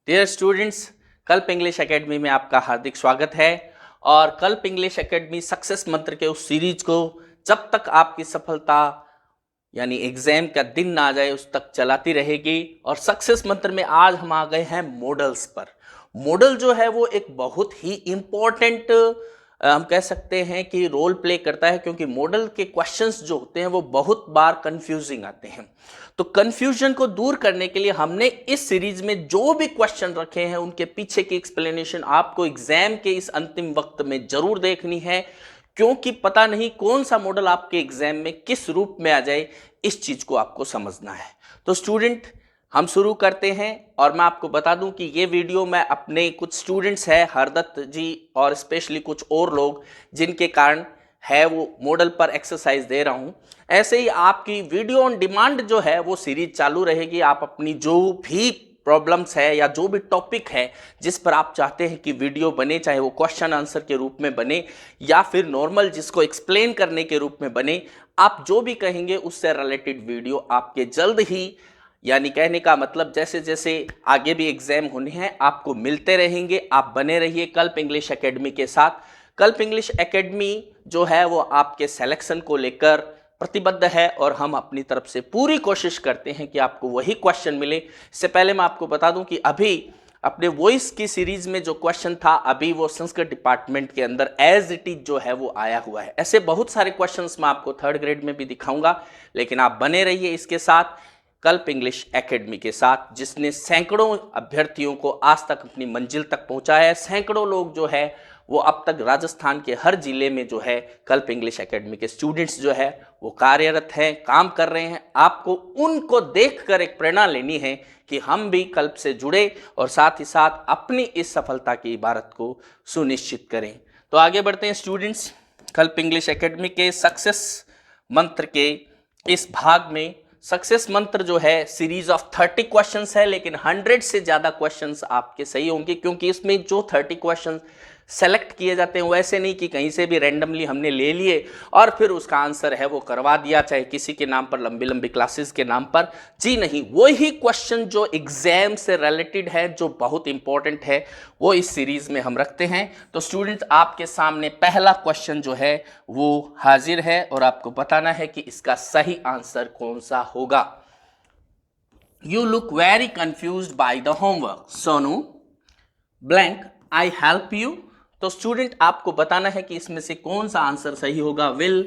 Dear students, कल्प English academy में आपका हार्दिक स्वागत है। और कल्प इंग्लिश एकेडमी सक्सेस मंत्र के उस सीरीज को जब तक आपकी सफलता यानी एग्जाम का दिन ना आ जाए उस तक चलाती रहेगी। और सक्सेस मंत्र में आज हम आ गए हैं मॉडल्स पर। मॉडल जो है वो एक बहुत ही इंपॉर्टेंट हम कह सकते हैं कि रोल प्ले करता है, क्योंकि मॉडल के क्वेश्चंस जो होते हैं वो बहुत बार कंफ्यूजिंग आते हैं। तो कंफ्यूजन को दूर करने के लिए हमने इस सीरीज में जो भी क्वेश्चन रखे हैं उनके पीछे की एक्सप्लेनेशन आपको एग्जाम के इस अंतिम वक्त में जरूर देखनी है, क्योंकि पता नहीं कौन सा मॉडल आपके एग्जाम में किस रूप में आ जाए, इस चीज को आपको समझना है। तो स्टूडेंट, हम शुरू करते हैं। और मैं आपको बता दूं कि ये वीडियो मैं अपने कुछ स्टूडेंट्स हैं, हरदत्त जी और स्पेशली कुछ और लोग जिनके कारण है वो मॉडल पर एक्सरसाइज दे रहा हूं। ऐसे ही आपकी वीडियो ऑन डिमांड जो है वो सीरीज चालू रहेगी। आप अपनी जो भी प्रॉब्लम्स है या जो भी टॉपिक है जिस पर आप चाहते हैं कि वीडियो बने, चाहे वो क्वेश्चन आंसर के रूप में बने या फिर नॉर्मल जिसको एक्सप्लेन करने के रूप में बने, आप जो भी कहेंगे उससे रिलेटेड वीडियो आपके जल्द ही, यानी कहने का मतलब जैसे जैसे आगे भी एग्जाम होने हैं आपको मिलते रहेंगे। आप बने रहिए कल्प इंग्लिश एकेडमी के साथ। कल्प इंग्लिश एकेडमी जो है वो आपके सिलेक्शन को लेकर प्रतिबद्ध है और हम अपनी तरफ से पूरी कोशिश करते हैं कि आपको वही क्वेश्चन मिले। इससे पहले मैं आपको बता दूं कि अभी अपने वॉइस की सीरीज में जो क्वेश्चन था अभी वो संस्कृत डिपार्टमेंट के अंदर एज इट इज जो है वो आया हुआ है। ऐसे बहुत सारे क्वेश्चंस मैं आपको थर्ड ग्रेड में भी दिखाऊंगा, लेकिन आप बने रहिए इसके साथ कल्प इंग्लिश एकेडमी के साथ, जिसने सैकड़ों अभ्यर्थियों को आज तक अपनी मंजिल तक पहुंचाया है। सैकड़ों लोग जो है वो अब तक राजस्थान के हर जिले में जो है कल्प इंग्लिश एकेडमी के स्टूडेंट्स जो है वो कार्यरत हैं, काम कर रहे हैं। आपको उनको देखकर एक प्रेरणा लेनी है कि हम भी कल्प से जुड़े और साथ ही साथ अपनी इस सफलता की इबारत को सुनिश्चित करें। तो आगे बढ़ते हैं स्टूडेंट्स, कल्प इंग्लिश एकेडमी के सक्सेस मंत्र के इस भाग में। सक्सेस मंत्र जो है सीरीज ऑफ 30 क्वेश्चंस है, लेकिन 100 से ज्यादा क्वेश्चंस आपके सही होंगे, क्योंकि इसमें जो 30 क्वेश्चंस सेलेक्ट किए जाते हैं वैसे नहीं कि कहीं से भी रैंडमली हमने ले लिए और फिर उसका आंसर है वो करवा दिया, चाहे किसी के नाम पर, लंबी लंबी क्लासेस के नाम पर। जी नहीं, वही क्वेश्चन जो एग्जाम से रिलेटेड है, जो बहुत इंपॉर्टेंट है, वो इस सीरीज में हम रखते हैं। तो स्टूडेंट, आपके सामने पहला क्वेश्चन जो है वो हाजिर है और आपको बताना है कि इसका सही आंसर कौन सा होगा। You look very confused by the homework, Sonu blank I help you. तो स्टूडेंट, आपको बताना है कि इसमें से कौन सा आंसर सही होगा। विल,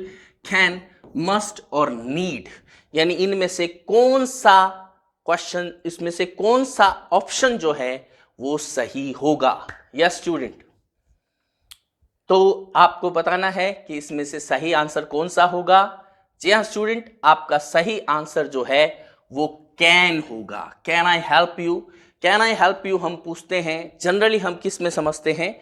कैन, मस्ट और नीड, यानी इनमें से कौन सा क्वेश्चन, इसमें से कौन सा ऑप्शन जो है वो सही होगा। यस स्टूडेंट, तो आपको बताना है कि इसमें से सही आंसर कौन सा होगा। जी हाँ स्टूडेंट, आपका सही आंसर जो है वो कैन होगा। Can I help you, can I help you हम पूछते हैं जनरली, हम किस में समझते हैं,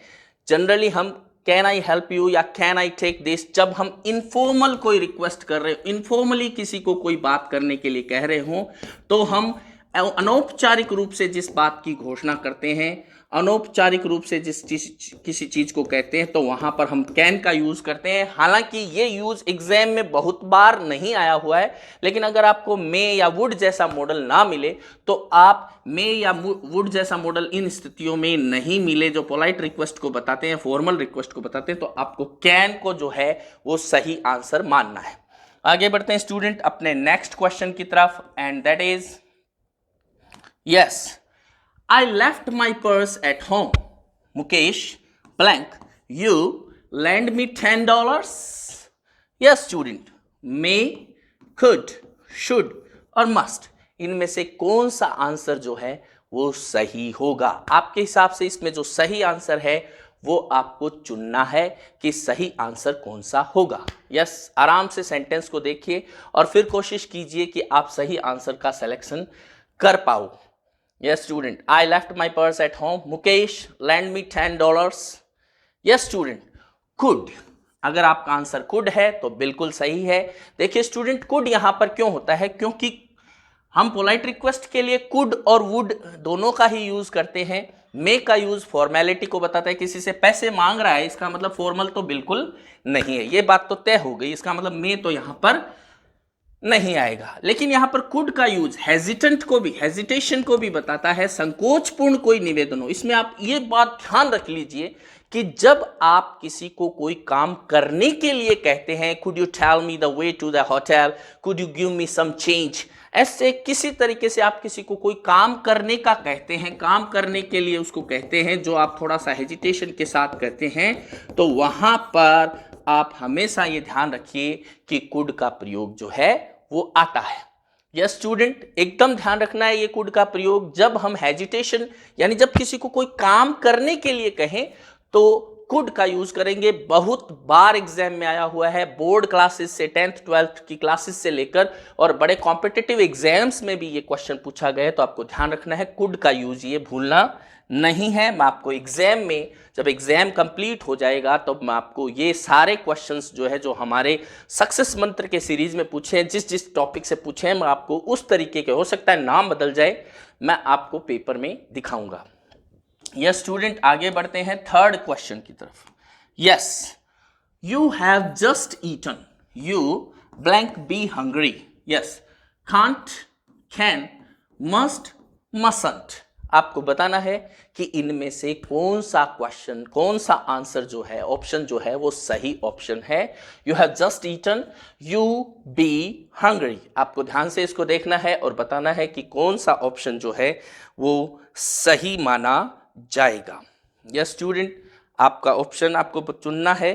जनरली हम कैन आई हेल्प यू या कैन आई टेक दिस जब हम इनफॉर्मल कोई रिक्वेस्ट कर रहे हो, इनफॉर्मली किसी को कोई बात करने के लिए कह रहे हो, तो हम अनौपचारिक रूप से जिस बात की घोषणा करते हैं, अनौपचारिक रूप से किसी चीज को कहते हैं, तो वहां पर हम कैन का यूज करते हैं। हालांकि ये यूज एग्जाम में बहुत बार नहीं आया हुआ है, लेकिन अगर आपको मे या वुड जैसा मॉडल ना मिले तो आप मे या वुड जैसा मॉडल इन स्थितियों में नहीं मिले जो पोलाइट रिक्वेस्ट को बताते हैं, फॉर्मल रिक्वेस्ट को बताते हैं, तो आपको कैन को जो है वो सही आंसर मानना है। आगे बढ़ते हैं स्टूडेंट अपने नेक्स्ट क्वेश्चन की तरफ, and that is yes, I left my purse at home. Mukesh blank, you lend me $10. Yes student, may, could, should और must, इनमें से कौन सा आंसर जो है वो सही होगा। आपके हिसाब से इसमें जो सही आंसर है वो आपको चुनना है कि सही आंसर कौन सा होगा। यस, आराम से सेंटेंस को देखिए और फिर कोशिश कीजिए कि आप सही आंसर का सिलेक्शन कर पाओ। Yes student, I left my purse at home. Mukesh lend me $10. Yes student, could, अगर आपका आंसर कुड है तो बिल्कुल सही है। देखिए स्टूडेंट, कुड यहां पर क्यों होता है, क्योंकि हम पोलाइट रिक्वेस्ट के लिए कुड और वुड दोनों का ही यूज करते हैं। मे का यूज फॉर्मेलिटी को बताता है, किसी से पैसे मांग रहा है, इसका मतलब फॉर्मल तो बिल्कुल नहीं है, ये बात तो तय हो गई, इसका मतलब मे तो यहां पर नहीं आएगा। लेकिन यहां पर कुड का यूज हेजिटेशन को भी बताता है, संकोचपूर्ण कोई निवेदन हो। इसमें आप ये बात ध्यान रख लीजिए कि जब आप किसी को कोई काम करने के लिए कहते हैं, could you tell me the way to the hotel, could you give me some change, ऐसे किसी तरीके से आप किसी को कोई काम करने का कहते हैं, काम करने के लिए उसको कहते हैं, जो आप थोड़ा सा हेजिटेशन के साथ कहते हैं, तो वहां पर आप हमेशा ये ध्यान रखिए कि कुड का प्रयोग जो है वो आता है। यस स्टूडेंट, एकदम ध्यान रखना है ये कुड का प्रयोग जब हम हेजिटेशन यानी जब किसी को कोई काम करने के लिए कहें तो कुड का यूज करेंगे। बहुत बार एग्जाम में आया हुआ है, बोर्ड क्लासेस से 10th 12th की क्लासेस से लेकर और बड़े कॉम्पिटिटिव एग्जाम्स में भी ये क्वेश्चन पूछा गया है, तो आपको ध्यान रखना है कुड का यूज ये भूलना नहीं है। मैं आपको एग्जाम में जब एग्जाम कंप्लीट हो जाएगा तो मैं आपको ये सारे क्वेश्चंस जो है जो हमारे सक्सेस मंत्र के सीरीज में पूछे हैं, जिस जिस टॉपिक से पूछे हैं, मैं आपको उस तरीके के, हो सकता है नाम बदल जाए, मैं आपको पेपर में दिखाऊंगा। यस स्टूडेंट, आगे बढ़ते हैं थर्ड क्वेश्चन की तरफ। Yes, you have just eaten, you blank be hungry. Yes, can't, can, must, mustn't. आपको बताना है कि इनमें से कौन सा क्वेश्चन, कौन सा आंसर जो है, ऑप्शन जो है वो सही ऑप्शन है। You have just eaten, you be hungry. आपको ध्यान से इसको देखना है और बताना है कि कौन सा ऑप्शन जो है वो सही माना जाएगा। यस स्टूडेंट, आपका ऑप्शन आपको चुनना है।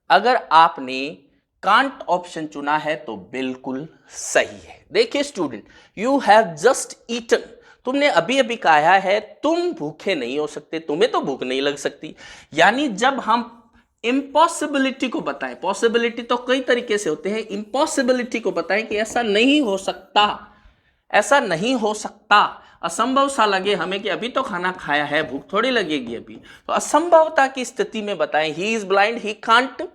अगर आपने कांट ऑप्शन चुना है तो बिल्कुल सही है। देखिए student, you have just eaten, तुमने अभी अभी कहा है तुम भूखे नहीं हो सकते, तुम्हें तो भूख नहीं लग सकती। यानी जब हम इम्पॉसिबिलिटी को बताएं, पॉसिबिलिटी तो कई तरीके से होते हैं, इम्पॉसिबिलिटी को बताएं कि ऐसा नहीं हो सकता, ऐसा नहीं हो सकता, असंभव सा लगे हमें कि अभी तो खाना खाया है, भूख थोड़ी लगेगी अभी, तो असंभवता की स्थिति में बताएं, he is blind, he can't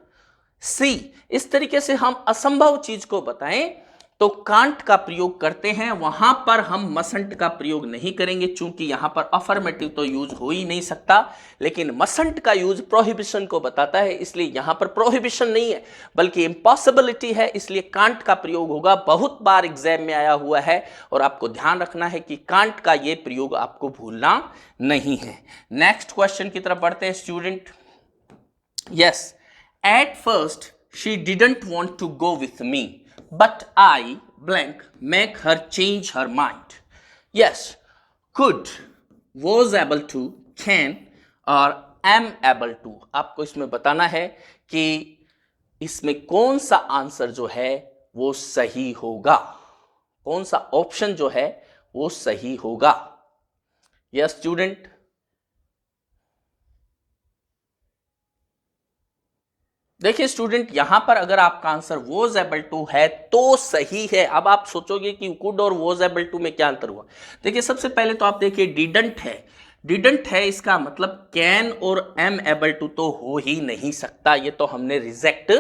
see, इस तरीके से हम असंभव चीज को बताएं तो कांट का प्रयोग करते हैं। वहां पर हम मसंट का प्रयोग नहीं करेंगे, चूंकि यहां पर अफर्मेटिव तो यूज हो ही नहीं सकता, लेकिन मसंट का यूज प्रोहिबिशन को बताता है, इसलिए यहां पर प्रोहिबिशन नहीं है बल्कि इम्पॉसिबिलिटी है, इसलिए कांट का प्रयोग होगा। बहुत बार एग्जाम में आया हुआ है और आपको ध्यान रखना है कि कांट का यह प्रयोग आपको भूलना नहीं है। नेक्स्ट क्वेश्चन की तरफ बढ़ते हैं student. Yes, at first she didn't want to go with me, but I blank make her change her mind. Yes, could, was able to, can और am able to। आपको इसमें बताना है कि इसमें कौन सा आंसर जो है वो सही होगा, कौन सा ऑप्शन जो है वो सही होगा। यस स्टूडेंट, देखिए स्टूडेंट, यहां पर अगर आपका आंसर वॉज एबल टू है तो सही है। अब आप सोचोगे कि कुड और वॉज एबल टू में क्या अंतर हुआ। देखिए सबसे पहले तो आप देखिए डिडंट है, डिडंट है इसका मतलब कैन और एम एबल टू तो हो ही नहीं सकता, ये तो हमने रिजेक्ट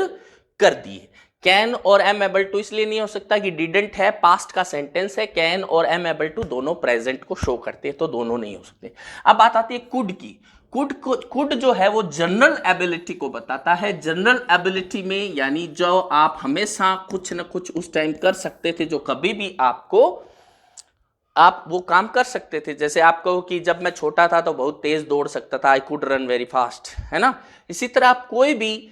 कर दिए। कैन और एम एबल टू इसलिए नहीं हो सकता कि डिडंट है, पास्ट का सेंटेंस है, कैन और एम एबल टू दोनों प्रेजेंट को शो करते हैं, तो दोनों नहीं हो सकते। अब बात आती है कुड की। कुड जो है वो जनरल एबिलिटी को बताता है। जनरल एबिलिटी में यानी जो आप हमेशा कुछ न कुछ उस टाइम कर सकते थे, जो कभी भी आपको आप वो काम कर सकते थे। जैसे आप कहो कि जब मैं छोटा था तो बहुत तेज दौड़ सकता था, I could run very fast, है ना। इसी तरह आप कोई भी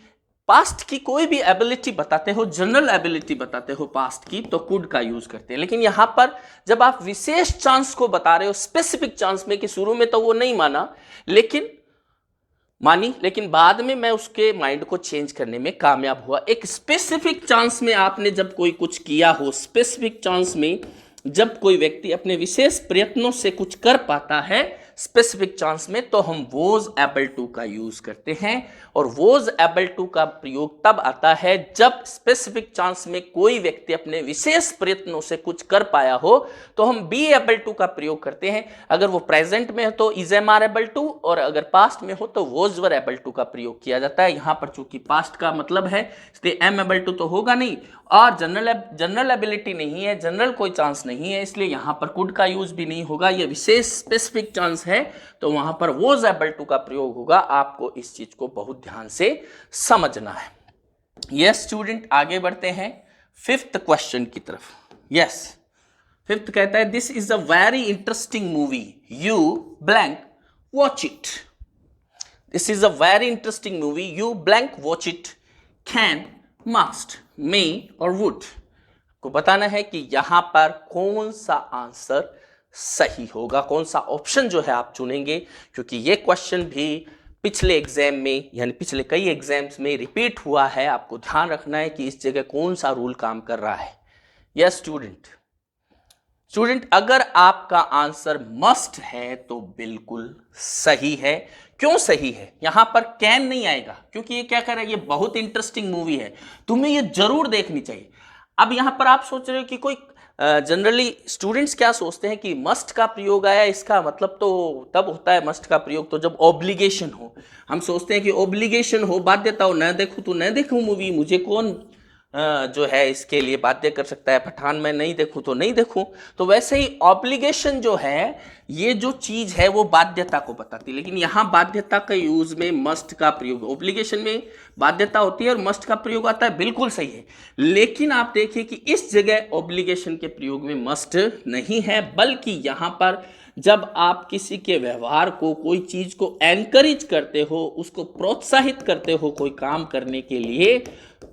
पास्ट की कोई भी एबिलिटी बताते हो, जनरल एबिलिटी बताते हो पास्ट की, तो कुड का यूज करते हैं। लेकिन यहां पर जब आप विशेष चांस को बता रहे हो, स्पेसिफिक चांस में, कि शुरू में तो वो नहीं माना लेकिन बाद में मैं उसके माइंड को चेंज करने में कामयाब हुआ। एक स्पेसिफिक चांस में आपने जब कोई कुछ किया हो, स्पेसिफिक चांस में जब कोई व्यक्ति अपने विशेष प्रयत्नों से कुछ कर पाता है स्पेसिफिक चांस में, तो हम वॉज एबल टू का यूज करते हैं। और वॉज एबल टू का प्रयोग तब आता है जब स्पेसिफिक चांस में कोई व्यक्ति अपने विशेष प्रयत्नों से कुछ कर पाया हो, तो हम बी एबल टू का प्रयोग करते हैं। अगर वो प्रेजेंट में हो तो is am are able to, और अगर पास्ट में हो तो वॉज वर एबल टू का प्रयोग किया जाता है। यहां पर चूंकि पास्ट का मतलब है इसलिए एम एबल टू तो होगा नहीं, और जनरल एबिलिटी नहीं है, जनरल कोई चांस नहीं है, इसलिए यहां पर कुड का यूज भी नहीं होगा। यह विशेष स्पेसिफिक चांस है तो वहां पर वॉज एबल टू का प्रयोग होगा। आपको इस चीज को बहुत ध्यान से समझना है। यस स्टूडेंट, आगे बढ़ते हैं। फिफ्थ क्वेश्चन की तरफ। यस, फिफ्थ कहता है this is a very interesting movie, you blank watch it. This is a very interesting movie, you blank watch it, can, must, may और वुड। को बताना है कि यहां पर कौन सा आंसर सही होगा, कौन सा ऑप्शन जो है आप चुनेंगे, क्योंकि ये क्वेश्चन भी पिछले एग्जाम में यानी पिछले कई एग्जाम्स में रिपीट हुआ है। आपको ध्यान रखना है कि इस जगह कौन सा रूल काम कर रहा है। यस स्टूडेंट, अगर आपका आंसर मस्ट है तो बिल्कुल सही है। क्यों सही है? यहां पर कैन नहीं आएगा, क्योंकि ये क्या कर रहा है, ये बहुत इंटरेस्टिंग मूवी है, तुम्हें ये जरूर देखनी चाहिए। अब यहां पर आप सोच रहे हो कि कोई जनरली स्टूडेंट्स क्या सोचते हैं कि मस्ट का प्रयोग आया, इसका मतलब तो तब होता है मस्ट का प्रयोग तो जब ऑब्लिगेशन हो। हम सोचते हैं कि ऑब्लिगेशन हो, बाध्यता हो, न देखूं तो न देखूं मूवी, मुझे कौन जो है इसके लिए बाध्य कर सकता है, पठान मैं नहीं देखूं तो नहीं देखूं। तो वैसे ही ऑब्लिगेशन जो है, ये जो चीज है वो बाध्यता को बताती है, लेकिन यहां बाध्यता का यूज में मस्ट का प्रयोग, ऑब्लिगेशन में बाध्यता होती है और मस्ट का प्रयोग आता है, बिल्कुल सही है। लेकिन आप देखिए कि इस जगह ऑब्लिगेशन के प्रयोग में मस्ट नहीं है, बल्कि यहां पर जब आप किसी के व्यवहार को, कोई चीज को एनकरेज करते हो, उसको प्रोत्साहित करते हो कोई काम करने के लिए,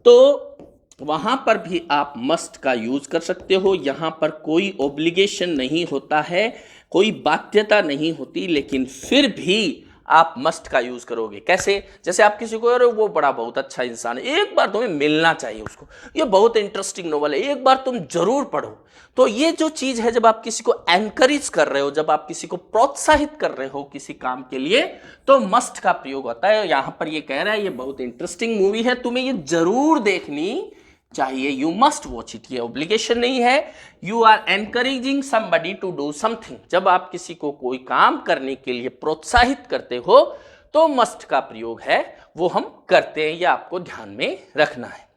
तो वहां पर भी आप मस्ट का यूज कर सकते हो। यहां पर कोई ऑब्लिगेशन नहीं होता है, कोई बाध्यता नहीं होती, लेकिन फिर भी आप मस्ट का यूज करोगे। कैसे? जैसे आप किसी को, अरे वो बड़ा बहुत अच्छा इंसान है, एक बार तुम्हें मिलना चाहिए उसको, ये बहुत इंटरेस्टिंग नोवेल है, एक बार तुम जरूर पढ़ो। तो ये जो चीज है, जब आप किसी को एनकरेज कर रहे हो, जब आप किसी को प्रोत्साहित कर रहे हो किसी काम के लिए, तो मस्ट का प्रयोग होता है। यहां पर ये कह रहा है ये बहुत इंटरेस्टिंग मूवी है, तुम्हें ये जरूर देखनी चाहिए, यू मस्ट वॉच इट। ये ऑब्लिगेशन नहीं है, you are encouraging somebody to do something. जब आप किसी को कोई काम करने के लिए प्रोत्साहित करते हो तो मस्ट का प्रयोग है वो हम करते हैं, ये आपको ध्यान में रखना है।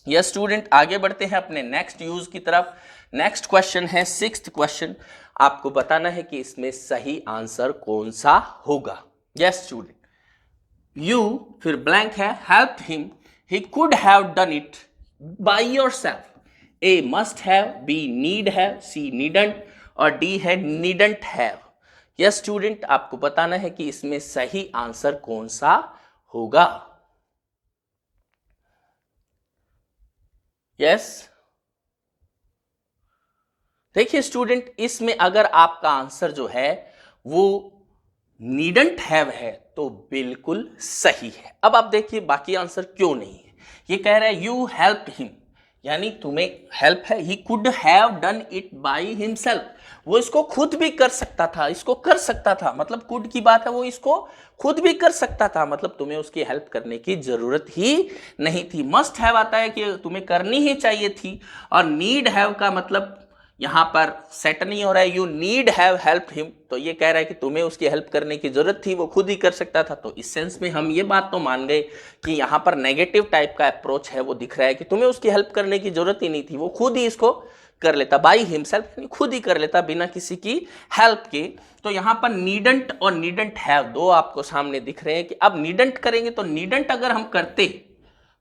यस स्टूडेंट, आगे बढ़ते हैं अपने नेक्स्ट यूज की तरफ। नेक्स्ट क्वेश्चन है सिक्स्थ क्वेश्चन, आपको बताना है कि इसमें सही आंसर कौन सा होगा। यस स्टूडेंट, यू फिर ब्लैंक है, help him, he could have done it by yourself. A must have, B need have, C needn't और D है needn't have. यस स्टूडेंट, आपको बताना है कि इसमें सही आंसर कौन सा होगा। यस देखिए स्टूडेंट, इसमें अगर आपका आंसर जो है वो नीडंट हैव है तो बिल्कुल सही है। अब आप देखिए बाकी आंसर क्यों नहीं है। ये कह रहा है यू हेल्प हिम, यानी तुम्हें हेल्प है, ही could have done it by himself, वो इसको खुद भी कर सकता था, इसको कर सकता था, मतलब कुड की बात है, वो इसको खुद भी कर सकता था, मतलब तुम्हें उसकी हेल्प करने की जरूरत ही नहीं थी। मस्ट हैव आता है कि तुम्हें करनी ही चाहिए थी, और नीड हैव का मतलब यहां पर सेट नहीं हो रहा है, you need have help him, तो ये कह रहा है कि तुम्हें उसकी हेल्प करने की जरूरत थी, वो खुद ही कर सकता था। तो इस सेंस में हम ये बात तो मान गए कि यहां पर नेगेटिव टाइप का अप्रोच है, वो दिख रहा है कि तुम्हें उसकी हेल्प करने की जरूरत ही नहीं थी, वो खुद ही इसको कर लेता, बाई हिमसेल्फ, खुद ही कर लेता बिना किसी की हेल्प के। तो यहां पर नीडंट और नीडंट हैव दो आपको सामने दिख रहे हैं कि अब नीडंट करेंगे तो नीडंट अगर हम करते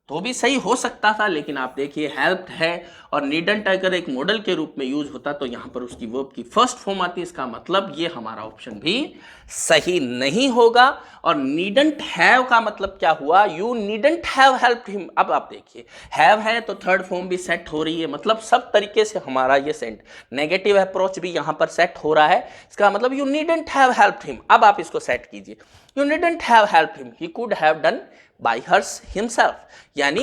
तो भी सही हो सकता था, लेकिन आप देखिए हेल्प है और नीडंट अगर एक मॉडल के रूप में यूज होता तो यहां पर उसकी वर्ब की फर्स्ट फॉर्म आती, इसका मतलब ये हमारा ऑप्शन भी सही नहीं होगा। और नीडंट हैव का मतलब क्या हुआ, you needn't have help him. अब आप देखिए हैव है तो थर्ड फॉर्म भी सेट हो रही है, मतलब सब तरीके से हमारा ये सेंट नेगेटिव अप्रोच भी यहां पर सेट हो रहा है, इसका मतलब you needn't have help him. अब आप इसको सेट कीजिए, you needn't have help him, he could have done by hers himself, यानी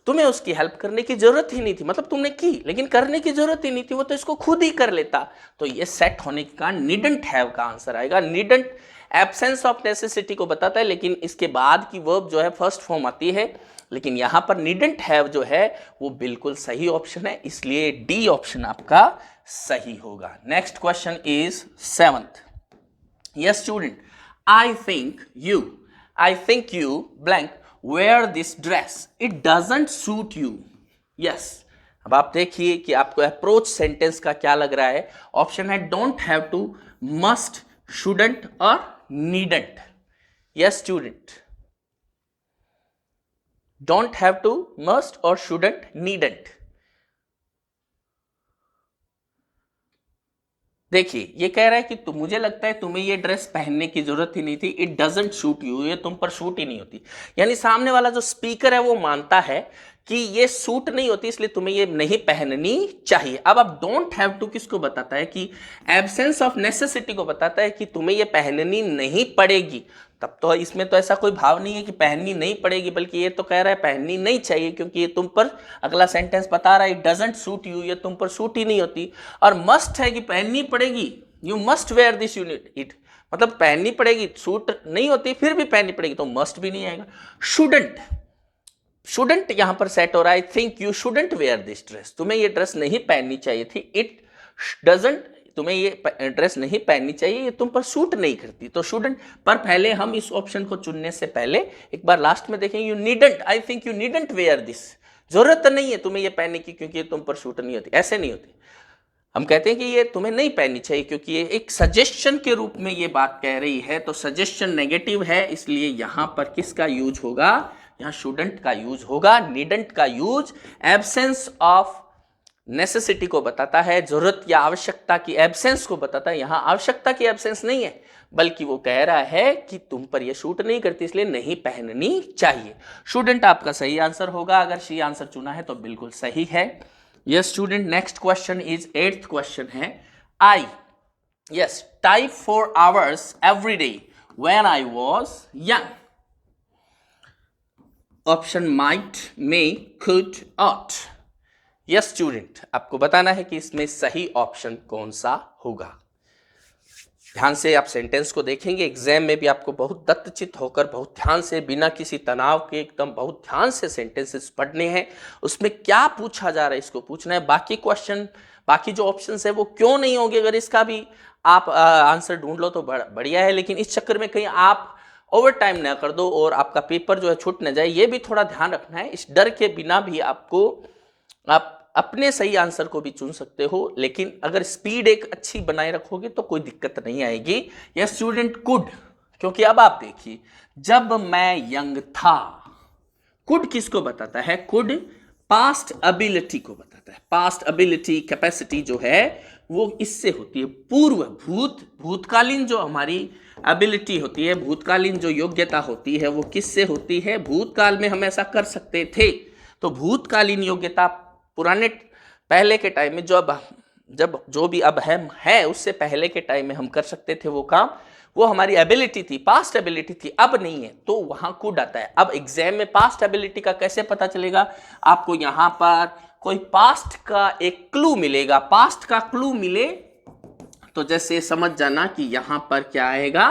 तुम्हें उसकी हेल्प करने की जरूरत ही नहीं थी, मतलब तुमने की लेकिन करने की जरूरत ही नहीं थी, वो तो इसको खुद ही कर लेता। तो ये सेट होने के कारण नीडंट हैव का आंसर आएगा। नीडंट एब्सेंस ऑफ नेसेसिटी को बताता है, लेकिन इसके बाद की वर्ब जो है फर्स्ट फॉर्म आती है, लेकिन यहां पर नीडंट हैव जो है वो बिल्कुल सही ऑप्शन है, इसलिए डी ऑप्शन आपका सही होगा। Next question is seventh. Yes student, I think you blank wear this dress, it doesn't suit you. yes, अब आप देखिए कि आपको अप्रोच सेंटेंस का क्या लग रहा है। ऑप्शन है don't have to, must, shouldn't और needn't. Yes student, don't have to, must और शुडंट, नीडंट। देखिए ये कह रहा है कि मुझे लगता है तुम्हें ये ड्रेस पहनने की जरूरत ही नहीं थी, इट डजंट सूट यू, ये तुम पर सूट ही नहीं होती। यानी सामने वाला जो स्पीकर है वो मानता है कि ये सूट नहीं होती, इसलिए तुम्हें ये नहीं पहननी चाहिए। अब डोंट हैव टू किसको बताता है? कि एब्सेंस ऑफ नेसेसिटी को बताता है कि तुम्हें ये पहननी नहीं पड़ेगी। तब तो इसमें तो ऐसा कोई भाव नहीं है कि पहननी नहीं पड़ेगी, बल्कि ये तो कह रहा है पहननी नहीं चाहिए, क्योंकि ये तुम पर, अगला सेंटेंस बता रहा है इट डजंट सूट यू, ये तुम पर सूट ही नहीं होती। और मस्ट है कि पहननी पड़ेगी, you must where this unit it, मतलब पहननी पड़ेगी, सूट नहीं होती फिर भी पहननी पड़ेगी, तो मस्ट भी नहीं आएगा। शुडंट, शुडंट यहां पर सेट हो रहा है, I think you shouldn't wear this dress, तुम्हें ये ड्रेस नहीं पहननी चाहिए थी। इट डजंट, तुम्हें ये ड्रेस नहीं पहननी चाहिए, ये तुम पर सूट नहीं करती। तो शुडंट पर पहले हम इस ऑप्शन को चुनने से पहले एक बार लास्ट में देखेंगे, you needn't, I think you needn't wear this, जरूरत नहीं है तुम्हें ये पहनने की क्योंकि ये तुम पर सूट नहीं होती, ऐसे नहीं होती। हम कहते हैं कि ये तुम्हें नहीं पहननी चाहिए क्योंकि ये एक सजेशन के रूप में ये बात कह रही है, तो सजेशन नेगेटिव है, इसलिए यहां पर किसका यूज होगा? यहां शुडंट का यूज होगा। नीडंट का यूज एब्सेंस ऑफ नेसेसिटी को बताता है, जरूरत या आवश्यकता की एब्सेंस को बताता है। यहां आवश्यकता की एब्सेंस नहीं है, बल्कि वो कह रहा है कि तुम पर ये सूट नहीं करती, इसलिए नहीं पहननी चाहिए। शुडंट आपका सही आंसर होगा। अगर सी आंसर चुना है तो बिल्कुल सही है। Yes student, next question is 8th question है। I yes type 4 hours every day when I was young. Option might, may, could, ought. Yes student, आपको बताना है कि इसमें सही ऑप्शन कौन सा होगा। ध्यान से आप सेंटेंस को देखेंगे, एग्जाम में भी आपको बहुत दत्तचित होकर बहुत ध्यान से, बिना किसी तनाव के एकदम बहुत ध्यान से सेंटेंसेस पढ़ने हैं। उसमें क्या पूछा जा रहा है इसको पूछना है। बाकी क्वेश्चन, बाकी जो ऑप्शंस है वो क्यों नहीं होंगे, अगर इसका भी आप आंसर ढूंढ लो तो बढ़िया है, लेकिन इस चक्कर में कहीं आप ओवर टाइम ना कर दो और आपका पेपर जो है छूट न जाए, ये भी थोड़ा ध्यान रखना है। इस डर के बिना भी आपको, आप अपने सही आंसर को भी चुन सकते हो, लेकिन अगर स्पीड एक अच्छी बनाए रखोगे तो कोई दिक्कत नहीं आएगी। यह स्टूडेंट कुड, क्योंकि अब आप देखिए, जब मैं यंग था, कुड किसको बताता है? कुड पास्ट एबिलिटी को बताता है। पास्ट एबिलिटी, कैपेसिटी जो है वो इससे होती है पूर्व, भूतकालीन जो हमारी एबिलिटी होती है, भूतकालीन जो योग्यता होती है वो किससे होती है? भूतकाल में हम ऐसा कर सकते थे। तो भूतकालीन योग्यता पुराने, पहले के टाइम में जब जो भी अब है उससे पहले के टाइम में हम कर सकते थे वो काम, वो हमारी एबिलिटी थी, पास्ट एबिलिटी थी, अब नहीं है, तो वहां कुड आता है। अब एग्जाम में पास्ट एबिलिटी का कैसे पता चलेगा? आपको यहां पर कोई पास्ट का एक क्लू मिलेगा। पास्ट का क्लू मिले तो जैसे समझ जाना कि यहां पर क्या आएगा,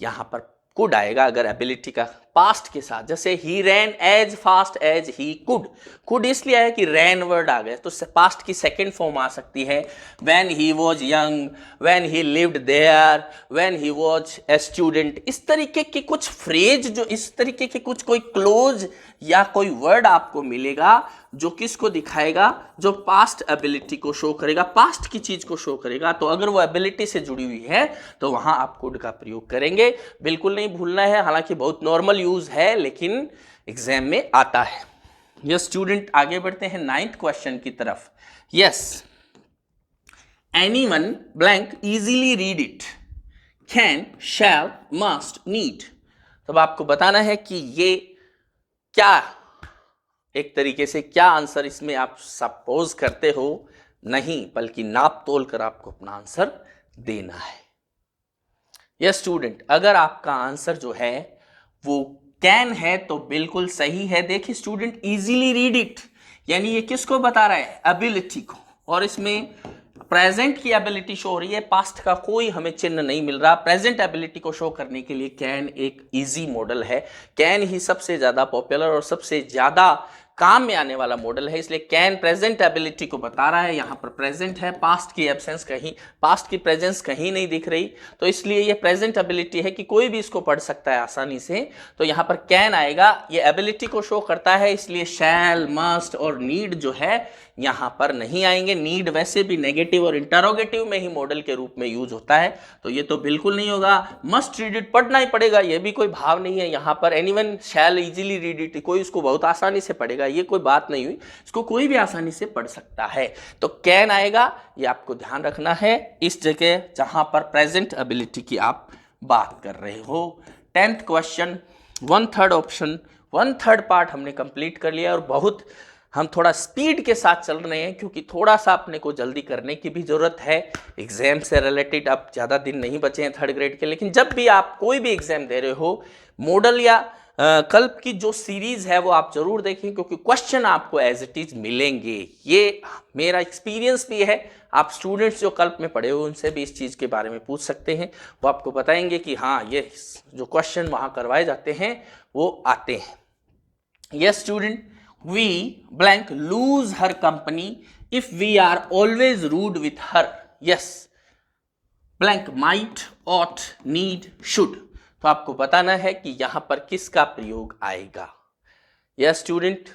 यहां पर कुड आएगा अगर एबिलिटी का पास्ट के साथ। जैसे he ran as fast as he could, could इसलिए है कि रैन वर्ड आ गया, तो पास्ट की सेकंड फॉर्म आ सकती है। When he was young, when he lived there, when he was a student. इस तरीके के कुछ फ्रेज, जो इस तरीके के कुछ कोई क्लोज या कोई वर्ड आपको मिलेगा जो किसको दिखाएगा? जो पास्ट एबिलिटी को शो करेगा, पास्ट की चीज को शो करेगा। तो अगर वो एबिलिटी से जुड़ी हुई है तो वहां आप कुड का प्रयोग करेंगे। बिल्कुल नहीं भूलना है, हालांकि बहुत नॉर्मल यूज है लेकिन एग्जाम में आता है। यस स्टूडेंट, आगे बढ़ते हैं 9th क्वेश्चन की तरफ। Yes, anyone blank easily read it, can, shall, must, need. तब आपको बताना है कि ये क्या, एक तरीके से क्या आंसर इसमें आप सपोज करते हो, नहीं बल्कि नाप तोल कर आपको अपना आंसर देना है। यस स्टूडेंट, अगर आपका आंसर जो है वो कैन है तो बिल्कुल सही है। देखिए स्टूडेंट, इजीली रीड इट यानी ये किसको बता रहा है? एबिलिटी को, और इसमें प्रेजेंट की एबिलिटी शो हो रही है, पास्ट का कोई हमें चिन्ह नहीं मिल रहा। प्रेजेंट एबिलिटी को शो करने के लिए कैन एक इजी मॉडल है। कैन ही सबसे ज्यादा पॉपुलर और सबसे ज्यादा काम में आने वाला मॉडल है, इसलिए कैन प्रेजेंट एबिलिटी को बता रहा है। यहाँ पर प्रेजेंट है, पास्ट की एब्सेंस कहीं, पास्ट की प्रेजेंस कहीं नहीं दिख रही, तो इसलिए ये प्रेजेंट एबिलिटी है कि कोई भी इसको पढ़ सकता है आसानी से। तो यहाँ पर कैन आएगा, ये एबिलिटी को शो करता है, इसलिए शैल, मस्ट और नीड जो है यहाँ पर नहीं आएंगे। नीड वैसे भी नेगेटिव और इंटरोगेटिव में ही मॉडल के रूप में यूज होता है, तो ये तो बिल्कुल नहीं होगा। मस्ट रीड इट, पढ़ना ही पड़ेगा, ये भी कोई भाव नहीं है यहाँ पर। Anyone shall easily read it, कोई इसको बहुत आसानी से पढ़ेगा, ये कोई बात नहीं हुई, इसको कोई भी आसानी से पढ़ सकता है। तो कैन आएगा, ये आपको ध्यान रखना है इस जगह जहां पर प्रेजेंट एबिलिटी की आप बात कर रहे हो। 10th क्वेश्चन, 1/3 ऑप्शन, 1/3 पार्ट हमने कंप्लीट कर लिया, और बहुत हम थोड़ा स्पीड के साथ चल रहे हैं क्योंकि थोड़ा सा अपने को जल्दी करने की भी जरूरत है। एग्जाम से रिलेटेड अब ज़्यादा दिन नहीं बचे हैं 3rd ग्रेड के, लेकिन जब भी आप कोई भी एग्जाम दे रहे हो, मॉडल या कल्प की जो सीरीज है वो आप जरूर देखें, क्योंकि क्वेश्चन आपको एज इट इज मिलेंगे। ये मेरा एक्सपीरियंस भी है। आप स्टूडेंट्स जो कल्प में पढ़े हुए उनसे भी इस चीज़ के बारे में पूछ सकते हैं, वो आपको बताएंगे कि हाँ ये जो क्वेश्चन वहाँ करवाए जाते हैं वो आते हैं। Yes student, we blank lose her company if we are always rude with her. Yes blank might, ought, need, should. तो आपको बताना है कि यहां पर किसका प्रयोग आएगा। यस स्टूडेंट,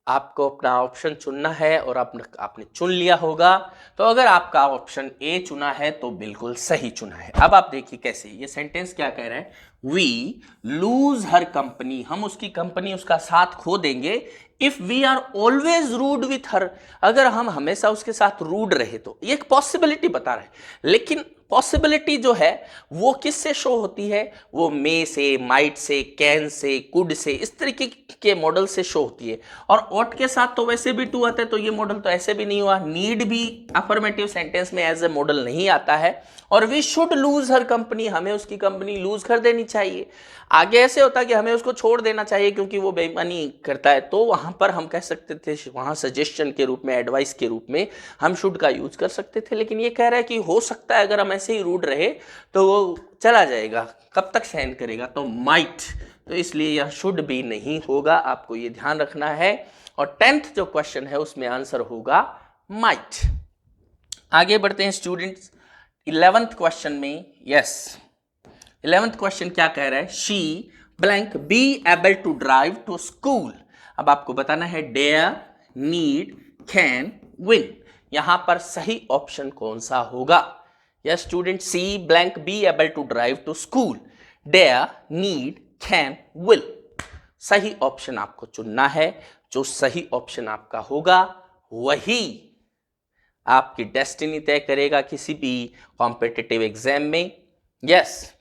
आपको अपना ऑप्शन चुनना है और आपने चुन लिया होगा। तो अगर आपका ऑप्शन ए चुना है तो बिल्कुल सही चुना है। अब आप देखिए कैसे, ये सेंटेंस क्या कह रहा है, वी लूज हर कंपनी, हम उसकी कंपनी, उसका साथ खो देंगे, if we are always rude with her, अगर हम हमेशा उसके साथ रूड रहे तो। ये एक पॉसिबिलिटी बता रहे हैं, लेकिन पॉसिबिलिटी जो है वो किससे शो होती है, वो मे से, might say, can say, could say, इस तरीके के मॉडल से शो होती है। और ऑट के साथ तो वैसे भी टू आता है, तो ये मॉडल तो ऐसे भी नहीं हुआ। नीड भी अफर्मेटिव सेंटेंस में एज ए मॉडल नहीं आता है। और we should lose her company, हमें उसकी कंपनी लूज कर देनी चाहिए। आगे ऐसे होता है कि हमें उसको छोड़ देना चाहिए क्योंकि वो बेईमानी करता है, तो वहां पर हम कह सकते थे, वहां सजेशन के रूप में, एडवाइस के रूप में हम शुड का यूज कर सकते थे। लेकिन ये कह रहा है कि हो सकता है अगर हम ऐसे ही रूड रहे तो वो चला जाएगा, कब तक सहन करेगा, तो माइट, तो इसलिए यह शुड भी नहीं होगा, आपको ये ध्यान रखना है। और 10th जो क्वेश्चन है उसमें आंसर होगा माइट। आगे बढ़ते हैं स्टूडेंट्स 11th क्वेश्चन में। यस 11th क्वेश्चन क्या कह रहा है, she blank be able to drive to school. अब आपको बताना है डेयर, नीड, कैन, विन। यहां पर सही ऑप्शन कौन सा होगा। Yes student, she blank be able to drive to school, dare, need, can, will. सही ऑप्शन आपको चुनना है। जो सही ऑप्शन आपका होगा वही आपकी डेस्टिनी तय करेगा किसी भी कॉम्पिटिटिव एग्जाम में। यस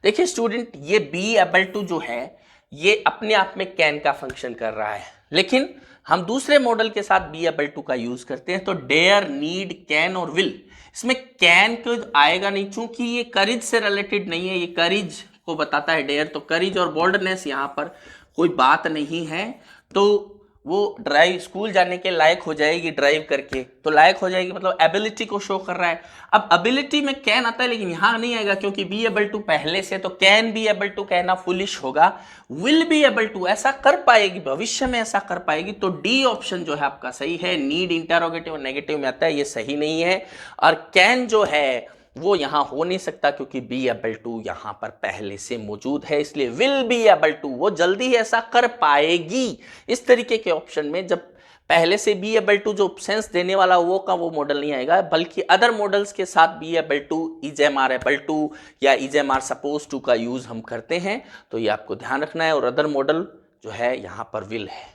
देखिए स्टूडेंट, ये बी एबल टू जो है ये अपने आप में कैन का फंक्शन कर रहा है, लेकिन हम दूसरे मॉडल के साथ बी एबल टू का यूज करते हैं। तो डेयर, नीड, कैन और विल, इसमें कैन को आएगा नहीं, चूंकि ये करेज से रिलेटेड नहीं है। ये करेज को बताता है डेयर, तो करेज और बोल्डनेस यहाँ पर कोई बात नहीं है। तो वो ड्राइव, स्कूल जाने के लायक हो जाएगी ड्राइव करके, तो लायक हो जाएगी मतलब एबिलिटी को शो कर रहा है। अब एबिलिटी में कैन आता है लेकिन यहां नहीं आएगा क्योंकि बी एबल टू पहले से, तो कैन बी एबल टू कहना फुलिश होगा। विल बी एबल टू ऐसा कर पाएगी, भविष्य में ऐसा कर पाएगी। तो डी ऑप्शन जो है आपका सही है। नीड इंटरोगेटिव और नेगेटिव में आता है, ये सही नहीं है। और कैन जो है वो यहां हो नहीं सकता क्योंकि बी एबल टू यहां पर पहले से मौजूद है, इसलिए विल बी एबल टू, वो जल्दी ही ऐसा कर पाएगी। इस तरीके के ऑप्शन में जब पहले से बी एबल टू जो सेंस देने वाला वो का वो मॉडल नहीं आएगा, बल्कि अदर मॉडल्स के साथ be able to, is am are able to या is am are suppose to का यूज हम करते हैं। तो ये आपको ध्यान रखना है। और अदर मॉडल जो है यहां पर विल है।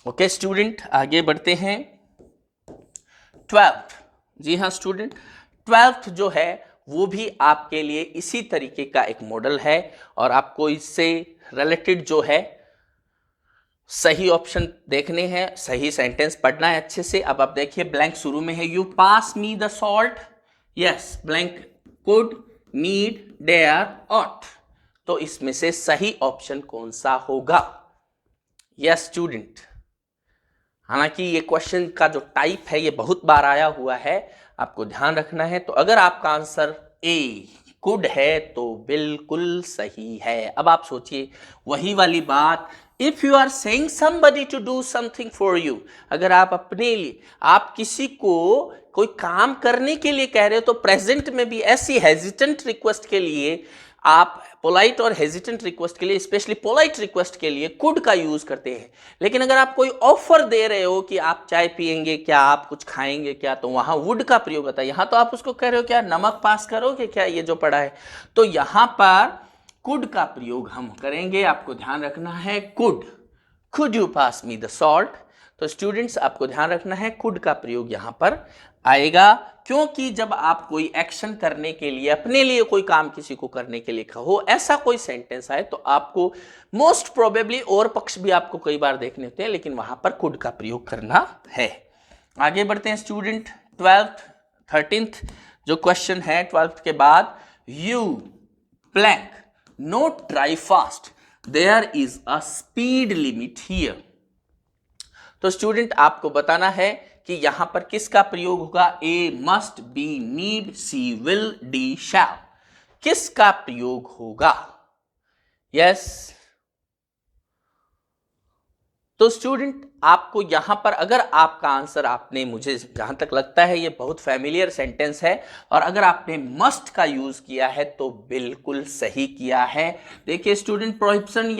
ओके स्टूडेंट, आगे बढ़ते हैं 12th। जी हाँ स्टूडेंट, 12th जो है वो भी आपके लिए इसी तरीके का एक मॉडल है और आपको इससे रिलेटेड जो है सही ऑप्शन देखने हैं, सही सेंटेंस पढ़ना है अच्छे से। अब आप देखिए, ब्लैंक शुरू में है, you pass me the salt. Yes, blank could, need, dare, ought. तो इसमें से सही ऑप्शन कौन सा होगा। यस स्टूडेंट, हालांकि ये क्वेश्चन का जो टाइप है ये बहुत बार आया हुआ है, आपको ध्यान रखना है। तो अगर आपका आंसर ए कुड है तो बिल्कुल सही है। अब आप सोचिए वही वाली बात, if you are saying somebody to do something for you, अगर आप अपने लिए, आप किसी को कोई काम करने के लिए कह रहे हो, तो प्रेजेंट में भी ऐसी हेजिटेंट रिक्वेस्ट के लिए आप पोलाइट और हेजिटेंट रिक्वेस्ट के लिए, स्पेशली पोलाइट रिक्वेस्ट के लिए कुड का यूज करते हैं। लेकिन अगर आप कोई ऑफर दे रहे हो कि आप चाय पिएंगे क्या, आप कुछ खाएंगे क्या, तो वहां वुड का प्रयोग होता है। यहां तो आप उसको कह रहे हो क्या नमक पास करोगे क्या, ये जो पड़ा है, तो यहां पर कुड का प्रयोग हम करेंगे। आपको ध्यान रखना है could you pass me the salt. तो स्टूडेंट्स आपको ध्यान रखना है कुड का प्रयोग यहां पर आएगा, क्योंकि जब आप कोई एक्शन करने के लिए, अपने लिए कोई काम किसी को करने के लिए कहो, ऐसा कोई सेंटेंस आए, तो आपको मोस्ट प्रोबेबली और पक्ष भी आपको कई बार देखने होते हैं, लेकिन वहां पर कुड का प्रयोग करना है। आगे बढ़ते हैं स्टूडेंट। 13th जो क्वेश्चन है 12th के बाद, you blank not drive fast, there is a speed limit here. तो स्टूडेंट आपको बताना है कि यहां पर किसका प्रयोग होगा। A must, B need, C will, D shall. किसका प्रयोग होगा? यस तो स्टूडेंट आपको यहां पर, अगर आपका आंसर, आपने, मुझे जहां तक लगता है ये बहुत फैमिलियर सेंटेंस है, और अगर आपने मस्ट का यूज किया है तो बिल्कुल सही किया है। देखिए स्टूडेंट, प्रोहिबिशन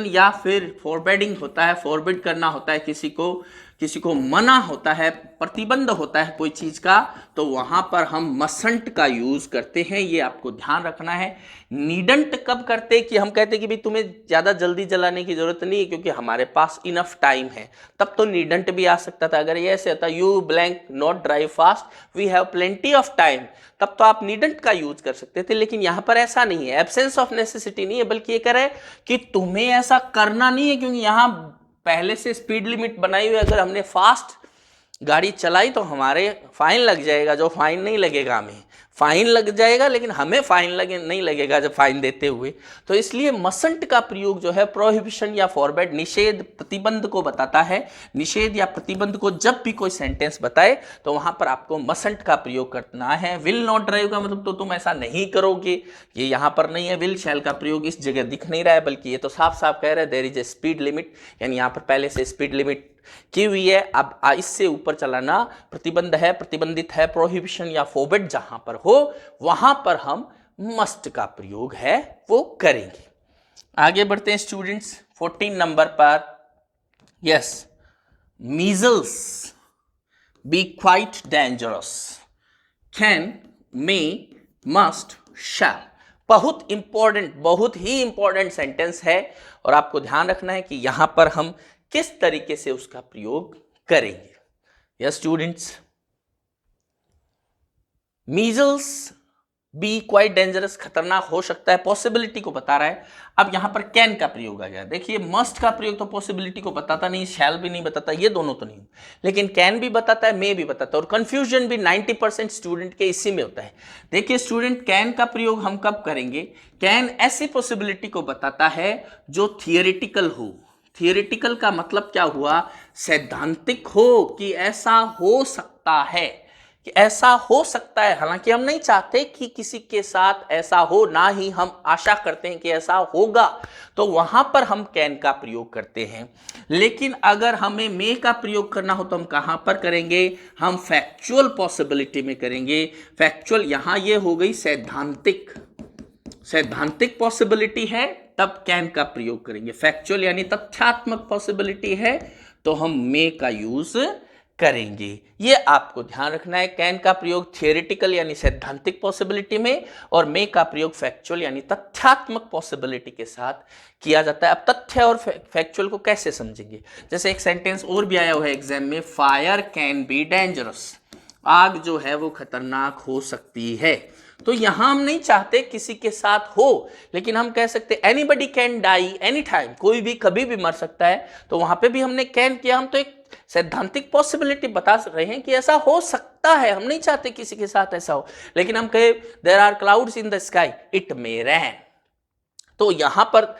या फिर फॉरबिडिंग होता है, फॉरबिड करना होता है किसी को मना होता है, प्रतिबंध होता है कोई चीज का, तो वहां पर हम मसंट का यूज करते हैं, ये आपको ध्यान रखना है। नीडंट कब करते कि हम कहते कि भाई तुम्हें ज्यादा जल्दी जलाने की जरूरत नहीं है क्योंकि हमारे पास इनफ टाइम है, तब तो नीडंट भी आ सकता था। अगर ये ऐसे होता you blank not drive fast, we have plenty of time, तब तो आप नीडंट का यूज कर सकते थे। लेकिन यहां पर ऐसा नहीं है, एब्सेंस ऑफ नेसेसिटी नहीं है, बल्कि ये कह रहा है कि तुम्हें ऐसा करना नहीं है, क्योंकि यहां पहले से स्पीड लिमिट बनाई हुई है। अगर हमने फास्ट गाड़ी चलाई तो हमारे फाइन लग जाएगा, जो फाइन नहीं लगेगा, हमें फाइन लग जाएगा, लेकिन हमें फाइन नहीं लगेगा जब फाइन देते हुए। तो इसलिए मसंट का प्रयोग जो है प्रोहिबिशन या फॉरबिड, निषेध, प्रतिबंध को बताता है। निषेध या प्रतिबंध को जब भी कोई सेंटेंस बताए तो वहां पर आपको मसंट का प्रयोग करना है। विल नॉट ड्राइव का मतलब तो तुम ऐसा नहीं करोगे, ये यहां पर नहीं है। विल शैल का प्रयोग इस जगह दिख नहीं रहा है, बल्कि ये तो साफ साफ कह रहा है there is a speed limit, यानी यहां पर पहले से स्पीड लिमिट की हुई है। अब इससे ऊपर चलाना प्रतिबंध है, प्रतिबंधित है, प्रोहिबिशन या फॉरबिड जहां पर हो वहां पर हम मस्ट का प्रयोग है वो करेंगे। आगे बढ़ते हैं स्टूडेंट्स 14 नंबर पर। Yes, measles be quite dangerous, can, may, must, shall. बहुत इंपॉर्टेंट, बहुत ही इंपॉर्टेंट सेंटेंस है, और आपको ध्यान रखना है कि यहां पर हम किस तरीके से उसका प्रयोग करेंगे। Yes students, measles be quite dangerous, खतरनाक हो सकता है, पॉसिबिलिटी को बता रहा है। अब यहां पर कैन का प्रयोग आ गया। देखिए मस्ट का प्रयोग तो पॉसिबिलिटी को बताता नहीं, शैल भी नहीं बताता, ये दोनों तो नहीं, लेकिन कैन भी बताता है, मे भी बताता है, और कंफ्यूजन भी 90% स्टूडेंट के इसी में होता है। देखिए स्टूडेंट, कैन का प्रयोग हम कब करेंगे? कैन ऐसी पॉसिबिलिटी को बताता है जो थियोरेटिकल हो। थियोरेटिकल का मतलब क्या हुआ? सैद्धांतिक हो, कि ऐसा हो सकता है, कि ऐसा हो सकता है। हालांकि हम नहीं चाहते कि किसी के साथ ऐसा हो, ना ही हम आशा करते हैं कि ऐसा होगा, तो वहां पर हम कैन का प्रयोग करते हैं। लेकिन अगर हमें मे का प्रयोग करना हो तो हम कहां पर करेंगे? हम फैक्चुअल पॉसिबिलिटी में करेंगे। फैक्चुअल यहां ये हो गई सैद्धांतिक, सैद्धांतिक पॉसिबिलिटी है तब कैन का प्रयोग करेंगे। फैक्चुअल यानी तथ्यात्मक पॉसिबिलिटी है तो हम मे का यूज करेंगे। ये आपको ध्यान रखना है। कैन का प्रयोग थियोरेटिकल यानी सैद्धांतिक पॉसिबिलिटी में, और मे का प्रयोग फैक्चुअल यानी तथ्यात्मक पॉसिबिलिटी के साथ किया जाता है। अब तथ्य और फैक्चुअल को कैसे समझेंगे? जैसे एक सेंटेंस और भी आया हुआ है एग्जाम में, फायर कैन बी डेंजरस, आग जो है वो खतरनाक हो सकती है। तो यहां हम नहीं चाहते किसी के साथ हो, लेकिन हम कह सकते anybody can die any time, कोई भी कभी भी मर सकता है। तो वहां पे भी हमने कैन किया, हम तो एक सैद्धांतिक पॉसिबिलिटी बता रहे हैं कि ऐसा हो सकता है। हम नहीं चाहते किसी के साथ ऐसा हो, लेकिन हम कहे there are clouds in the sky, it may rain, तो यहां पर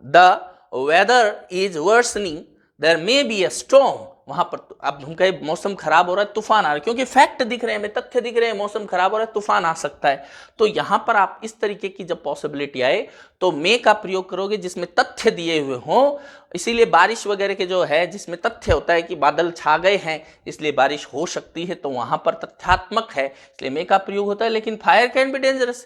the weather is worsening, there may be a storm, वहां पर अब हम कहे मौसम खराब हो रहा है, तूफान आ रहा है, क्योंकि फैक्ट दिख रहे हैं हमें, तथ्य दिख रहे हैं, मौसम खराब हो रहा है, तूफान आ सकता है। तो यहां पर आप इस तरीके की जब पॉसिबिलिटी आए तो मे का प्रयोग करोगे जिसमें तथ्य दिए हुए हों, इसीलिए बारिश वगैरह के जो है जिसमें तथ्य होता है कि बादल छा गए हैं इसलिए बारिश हो सकती है, तो वहां पर तथ्यात्मक है इसलिए मे का प्रयोग होता है। लेकिन fire can be dangerous,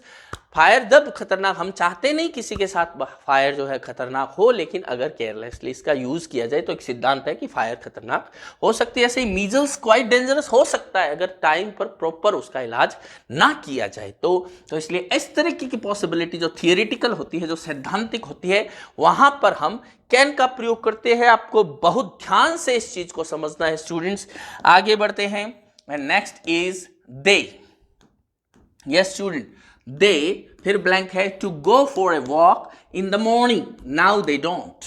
fire जब खतरनाक, हम चाहते नहीं किसी के साथ फायर जो है खतरनाक हो, लेकिन अगर केयरलेसली इसका यूज किया जाए तो एक सिद्धांत है कि फायर खतरनाक हो सकती है। ऐसे ही मीजल्स क्वाइट डेंजरस हो सकता है अगर टाइम पर प्रॉपर उसका इलाज ना किया जाए तो इसलिए इस तरीके की पॉसिबिलिटी जो थियोरिटिकल होती है, जो सैद्धांतिक होती है, वहां पर हम कैन का प्रयोग करते हैं। आपको बहुत ध्यान से इस चीज को समझना है स्टूडेंट्स। आगे बढ़ते हैं। Next is they. Yes student, they फिर ब्लैंक है to go for a walk in the morning, now they don't.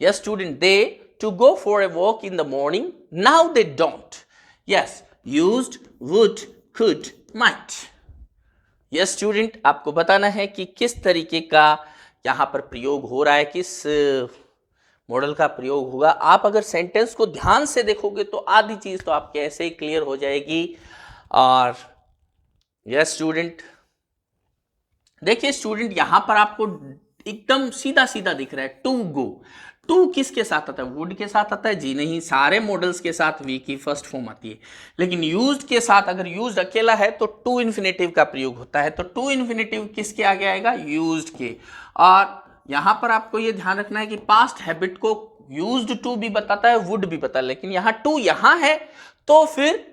Yes student, they to go for a walk in the morning, now they don't. Yes, used, would, could, might. Yes student, आपको बताना है कि किस तरीके का यहां पर प्रयोग हो रहा है, किस मॉडल का प्रयोग होगा। आप अगर सेंटेंस को ध्यान से देखोगे तो आधी चीज तो आपके ऐसे ही क्लियर हो जाएगी। और यस स्टूडेंट, देखिए स्टूडेंट, यहां पर आपको एकदम सीधा सीधा दिख रहा है टू गो। टू किसके साथ आता है? वुड के साथ आता है? जी नहीं, सारे मॉडल्स के साथ वी की फर्स्ट फॉर्म आती है। लेकिन यूज्ड के साथ, अगर यूज्ड अकेला है तो टू इन्फिनेटिव का प्रयोग होता है। तो टू इन्फिनेटिव किसके आगे आएगा? यूज्ड के। और यहां पर आपको यह ध्यान रखना है कि पास्ट हैबिट को यूज्ड टू भी बताता है, वुड भी बताता है, लेकिन यहां टू यहां है तो फिर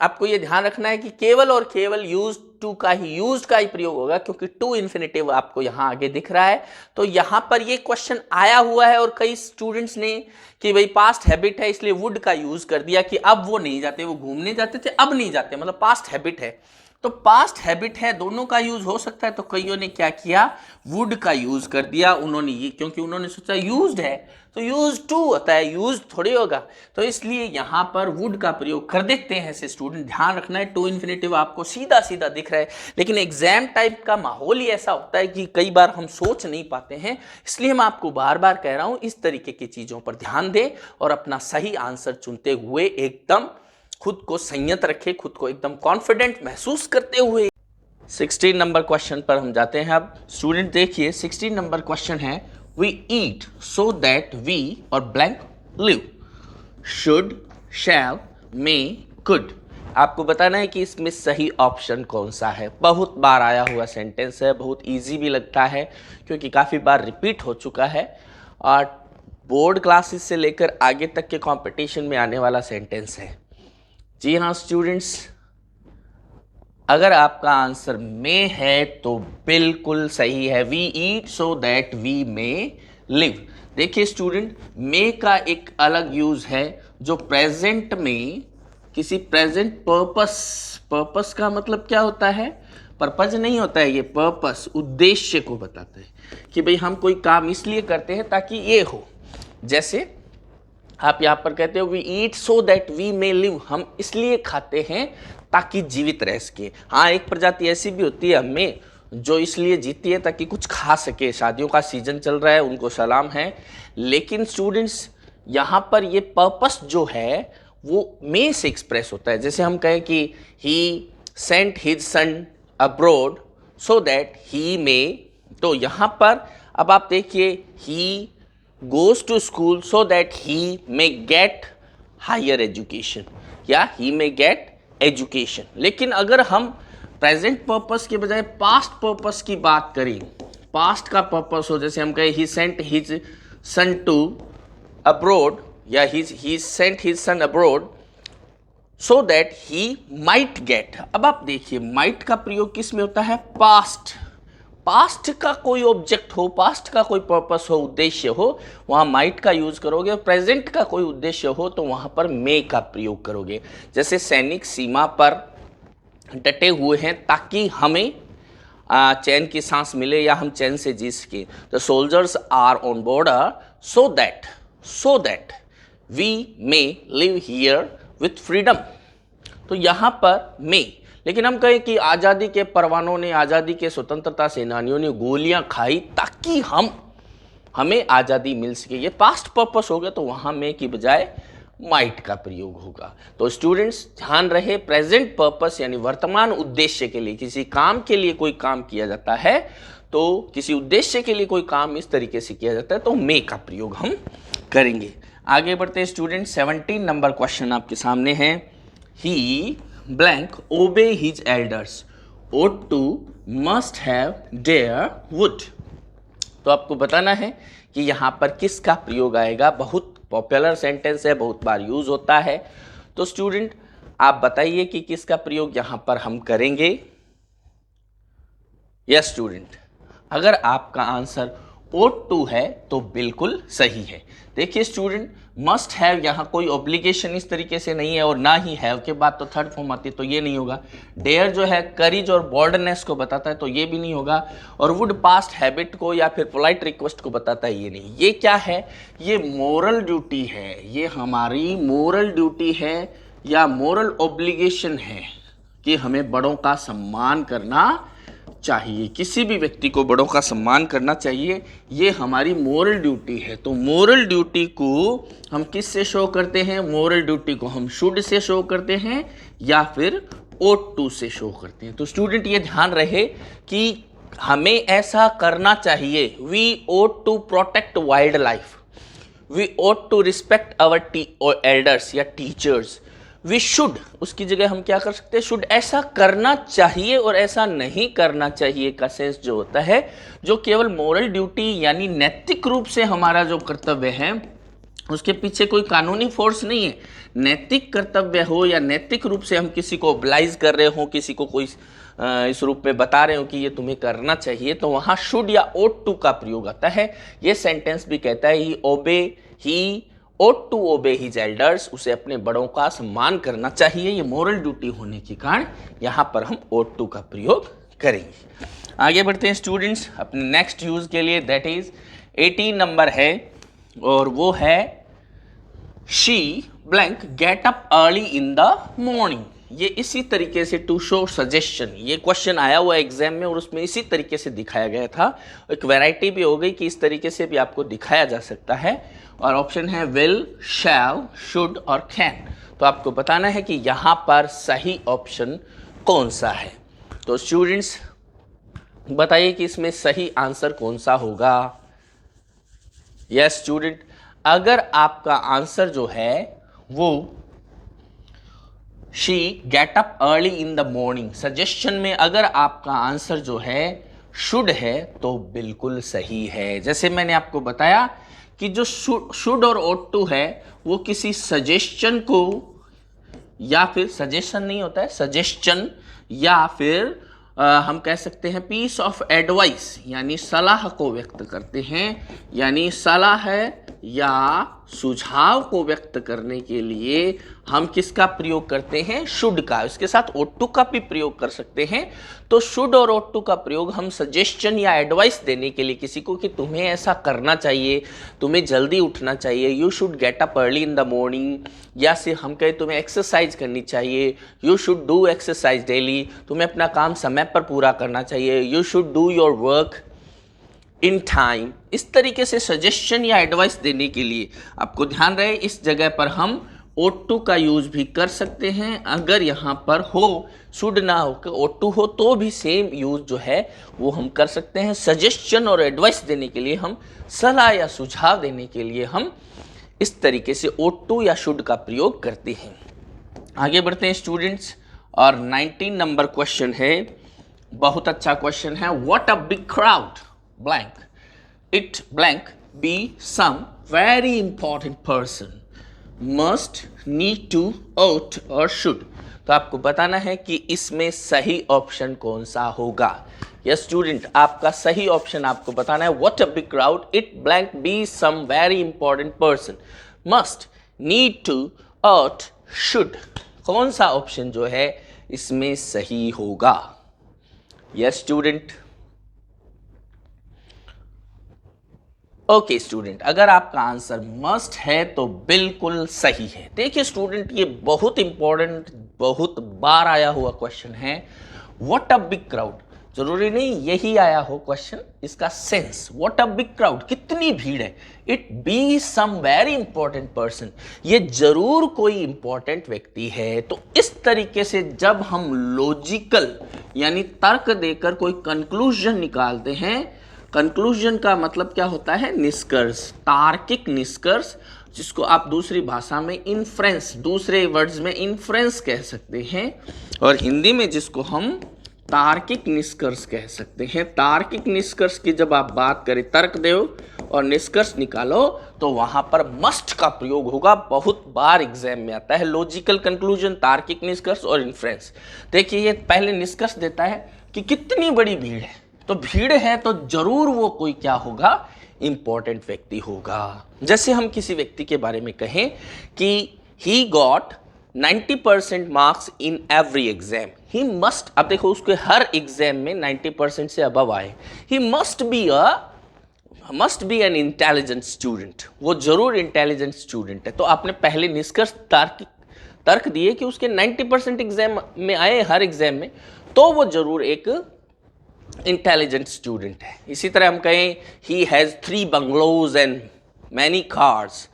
आपको यह ध्यान रखना है कि केवल और केवल यूज्ड टू का ही, यूज्ड का ही प्रयोग होगा, क्योंकि टू इन्फिनेटिव आपको यहां आगे दिख रहा है। तो यहां पर यह क्वेश्चन आया हुआ है और कई स्टूडेंट्स ने कि भाई पास्ट हैबिट है इसलिए वुड का यूज कर दिया कि अब वो नहीं जाते, वो घूमने जाते थे अब नहीं जाते, मतलब पास्ट हैबिट है। तो पास्ट हैबिट है, दोनों का यूज हो सकता है। तो कईयों ने क्या किया? वुड का यूज कर दिया उन्होंने, ये क्योंकि उन्होंने सोचा यूज्ड है तो यूज टू होता है, यूज थोड़ी होगा, तो इसलिए यहां पर वुड का प्रयोग कर देते हैं। ऐसे स्टूडेंट ध्यान रखना है, टू इन्फिनेटिव आपको सीधा सीधा दिख रहा है, लेकिन एग्जाम टाइप का माहौल ही ऐसा होता है कि कई बार हम सोच नहीं पाते हैं। इसलिए मैं आपको बार बार कह रहा हूं इस तरीके की चीजों पर ध्यान दें और अपना सही आंसर चुनते हुए एकदम खुद को संयत रखे, खुद को एकदम कॉन्फिडेंट महसूस करते हुए। 16 नंबर क्वेश्चन पर हम जाते हैं। अब स्टूडेंट देखिए, 16 नंबर क्वेश्चन है we eat so that we और blank live, should, shall, may, could. आपको बताना है कि इसमें सही ऑप्शन कौन सा है। बहुत बार आया हुआ सेंटेंस है, बहुत इजी भी लगता है क्योंकि काफ़ी बार रिपीट हो चुका है और बोर्ड क्लासेस से लेकर आगे तक के कंपटीशन में आने वाला सेंटेंस है। जी हाँ स्टूडेंट्स, अगर आपका आंसर मे है तो बिल्कुल सही है। We eat so that we may live. देखिए स्टूडेंट, मे का एक अलग यूज है जो प्रेजेंट में किसी प्रेजेंट पर्पस का मतलब क्या होता है? पर्पज नहीं होता है, ये पर्पस उद्देश्य को बताता है कि भाई हम कोई काम इसलिए करते हैं ताकि ये हो। जैसे आप यहाँ पर कहते हो we eat so that we may live, हम इसलिए खाते हैं ताकि जीवित रह सके। हाँ, एक प्रजाति ऐसी भी होती है हमें जो इसलिए जीती है ताकि कुछ खा सके। शादियों का सीजन चल रहा है, उनको सलाम है। लेकिन स्टूडेंट्स, यहाँ पर ये पर्पस जो है वो मे से एक्सप्रेस होता है। जैसे हम कहें कि he sent his son abroad so that he may, तो यहाँ पर अब आप देखिए ही goes to school so that he may get higher education या he may get education। लेकिन अगर हम प्रेजेंट पर्पस के बजाय पास्ट पर्पस की बात करें, पास्ट का पर्पस हो, जैसे हम कहें he sent his son to abroad या he sent his son abroad so that he might get। अब आप देखिए might का प्रयोग किस में होता है? पास्ट। पास्ट का कोई ऑब्जेक्ट हो, पास्ट का कोई पर्पस हो, उद्देश्य हो, वहां माइट का यूज करोगे। और प्रेजेंट का कोई उद्देश्य हो तो वहां पर मे का प्रयोग करोगे। जैसे सैनिक सीमा पर डटे हुए हैं ताकि हमें चैन की सांस मिले या हम चैन से जी सके। The soldiers are on border so that we may live here with freedom. तो यहां पर मे, लेकिन हम कहें कि आज़ादी के परवानों ने, आज़ादी के स्वतंत्रता सेनानियों ने गोलियां खाई ताकि हमें आज़ादी मिल सके, ये पास्ट पर्पस होगा, तो वहां में की बजाय माइट का प्रयोग होगा। तो स्टूडेंट्स ध्यान रहे, प्रेजेंट पर्पस यानी वर्तमान उद्देश्य के लिए, किसी काम के लिए कोई काम किया जाता है तो किसी उद्देश्य के लिए कोई काम इस तरीके से किया जाता है तो मे का प्रयोग हम करेंगे। आगे बढ़ते हैं स्टूडेंट, 17 नंबर क्वेश्चन आपके सामने है। He blank obey his elders, ought to, must have, dare, would। तो आपको बताना है कि यहाँ पर किसका प्रयोग आएगा। बहुत पॉपुलर सेंटेंस है, बहुत बार यूज होता है। तो स्टूडेंट आप बताइए कि किसका प्रयोग यहाँ पर हम करेंगे। यस स्टूडेंट, अगर आपका आंसर ought to है तो बिल्कुल सही है। देखिए स्टूडेंट, मस्ट हैव यहाँ कोई ऑब्लिगेशन इस तरीके से नहीं है, और ना ही हैव के बाद तो थर्ड फॉर्म आती है, तो ये नहीं होगा। डेयर जो है करेज और बोल्डनेस को बताता है, तो ये भी नहीं होगा। और वुड पास्ट हैबिट को या फिर पोलाइट रिक्वेस्ट को बताता है, ये नहीं। ये क्या है, ये मोरल ड्यूटी है, ये हमारी मोरल ड्यूटी है या मोरल ऑब्लिगेशन है कि हमें बड़ों का सम्मान करना चाहिए, किसी भी व्यक्ति को बड़ों का सम्मान करना चाहिए, ये हमारी मोरल ड्यूटी है। तो मोरल ड्यूटी को हम किस से शो करते हैं, मोरल ड्यूटी को हम शुड से शो करते हैं या फिर ought to से शो करते हैं। तो स्टूडेंट ये ध्यान रहे कि हमें ऐसा करना चाहिए। We ought to protect wildlife, we ought to respect our elders या टीचर्स। वी शुड, उसकी जगह हम क्या कर सकते हैं, शुड। ऐसा करना चाहिए और ऐसा नहीं करना चाहिए का सेंस जो होता है, जो केवल मोरल ड्यूटी यानी नैतिक रूप से हमारा जो कर्तव्य है उसके पीछे कोई कानूनी फोर्स नहीं है। नैतिक कर्तव्य हो या नैतिक रूप से हम किसी को ओब्लाइज कर रहे हो, किसी को कोई इस रूप में बता रहे हो कि ये तुम्हें करना चाहिए, तो वहाँ शुड या ought to का प्रयोग आता है। ये सेंटेंस भी कहता है ही ought to obey his elders, उसे अपने बड़ों का सम्मान करना चाहिए। ये मोरल ड्यूटी होने के कारण यहाँ पर हम ought to का प्रयोग करेंगे। आगे बढ़ते हैं स्टूडेंट्स अपने नेक्स्ट यूज के लिए, दैट इज 18 नंबर है और वो है she blank get up early in the morning. ये इसी तरीके से टू शो सजेशन, ये क्वेश्चन आया हुआ एग्जाम में और उसमें इसी तरीके से दिखाया गया था। एक वैरायटी भी हो गई कि इस तरीके से भी आपको दिखाया जा सकता है। और ऑप्शन है विल, शैल, शुड और कैन। तो आपको बताना है कि यहाँ पर सही ऑप्शन कौन सा है। तो स्टूडेंट्स बताइए कि इसमें सही आंसर कौन सा होगा। यस स्टूडेंट, अगर आपका आंसर जो है वो she get up early in the morning, suggestion में अगर आपका आंसर जो है शुड है तो बिल्कुल सही है। जैसे मैंने आपको बताया कि जो शुड और ought to है वो किसी सजेशन को, या फिर सजेशन नहीं होता है, सजेशन, या फिर हम कह सकते हैं पीस ऑफ एडवाइस यानी सलाह को व्यक्त करते हैं। यानी सलाह है या सुझाव को व्यक्त करने के लिए हम किसका प्रयोग करते हैं, शुड का। इसके साथ ought to का भी प्रयोग कर सकते हैं। तो शुड और ought to का प्रयोग हम सजेशन या एडवाइस देने के लिए किसी को कि तुम्हें ऐसा करना चाहिए, तुम्हें जल्दी उठना चाहिए, you should get up early in the morning, या फिर हम कहें तुम्हें एक्सरसाइज करनी चाहिए, you should do exercise daily, तुम्हें अपना काम समय पर पूरा करना चाहिए, you should do your work in time. इस तरीके से सजेशन या एडवाइस देने के लिए आपको ध्यान रहे इस जगह पर हम ought to का यूज भी कर सकते हैं। अगर यहाँ पर हो, शुड ना हो कि ought to हो, तो भी सेम यूज जो है वो हम कर सकते हैं। सजेशन और एडवाइस देने के लिए, हम सलाह या सुझाव देने के लिए हम इस तरीके से ought to या शुड का प्रयोग करते हैं। आगे बढ़ते हैं स्टूडेंट्स और 19 नंबर क्वेश्चन है, बहुत अच्छा क्वेश्चन है। What a big crowd blank it blank be some very important person, must, need to, ought और should। तो आपको बताना है कि इसमें सही ऑप्शन कौन सा होगा। यस स्टूडेंट, आपका सही ऑप्शन आपको बताना है what a big crowd, it blank be some very important person, must, need to, ought, should। कौन सा ऑप्शन जो है इसमें सही होगा। यस स्टूडेंट, ओके स्टूडेंट, अगर आपका आंसर मस्ट है तो बिल्कुल सही है। देखिए स्टूडेंट, ये बहुत इंपॉर्टेंट, बहुत बार आया हुआ क्वेश्चन है। व्हाट अ बिग क्राउड, जरूरी नहीं यही आया हो क्वेश्चन, इसका sense what a big crowd, कितनी भीड़ है। It be some very important person, ये जरूर कोई इंपॉर्टेंट व्यक्ति है। तो इस तरीके से जब हम लॉजिकल यानी तर्क देकर कोई कंक्लूजन निकालते हैं, कंक्लूजन का मतलब क्या होता है? निष्कर्ष, तार्किक निष्कर्ष, जिसको आप दूसरी भाषा में इन्फ्रेंस, दूसरे वर्ड्स में इन्फ्रेंस कह सकते हैं, और हिंदी में जिसको हम तार्किक निष्कर्ष कह सकते हैं। तार्किक निष्कर्ष की जब आप बात करें, तर्क दो और निष्कर्ष निकालो, तो वहां पर मस्ट का प्रयोग होगा। बहुत बार एग्जाम में आता है लॉजिकल कंक्लूजन, तार्किक निष्कर्ष और इन्फ्रेंस। देखिए, ये पहले निष्कर्ष देता है कि कितनी बड़ी भीड़ है, तो भीड़ है तो जरूर वो कोई क्या होगा? इंपॉर्टेंट व्यक्ति होगा। जैसे हम किसी व्यक्ति के बारे में कहें कि he got 90% marks in every exam, he must, अब देखो उसके हर एग्जाम में 90% से अबव आए, he must be an intelligent student, वो जरूर इंटेलिजेंट स्टूडेंट है। तो आपने पहले निष्कर्ष तर्क दिए कि उसके 90% एग्जाम में आए, हर एग्जाम में, तो वो जरूर एक इंटेलिजेंट स्टूडेंट है। इसी तरह हम कहें he has 3 bungalows and many cars,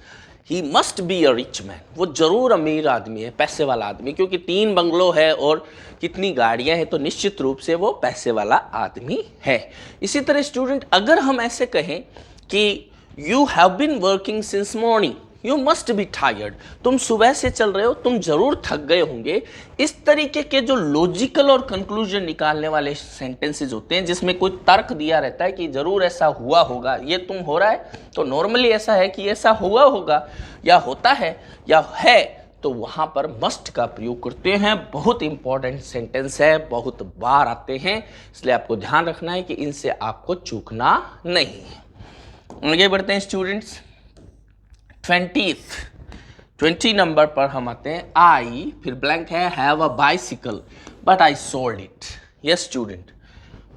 he must be a rich man, वो जरूर अमीर आदमी है, पैसे वाला आदमी, क्योंकि 3 बंगलो है और कितनी गाड़ियां हैं, तो निश्चित रूप से वो पैसे वाला आदमी है। इसी तरह स्टूडेंट, अगर हम ऐसे कहें कि you have been working since morning, you must be tired, तुम सुबह से चल रहे हो, तुम जरूर थक गए होंगे। इस तरीके के जो लॉजिकल और कंक्लूजन निकालने वाले सेंटेंसेस होते हैं, जिसमें कोई तर्क दिया रहता है कि जरूर ऐसा हुआ होगा, ये तुम हो रहा है तो नॉर्मली ऐसा है कि ऐसा हुआ होगा, या होता है, या है, तो वहां पर मस्ट का प्रयोग करते हैं। बहुत इंपॉर्टेंट सेंटेंस है, बहुत बार आते हैं, इसलिए आपको ध्यान रखना है कि इनसे आपको चूकना नहीं है। आगे बढ़ते हैं स्टूडेंट्स। 20 नंबर पर हम आते हैं। आई, फिर ब्लैंक है, have a bicycle but I sold it. Yes student,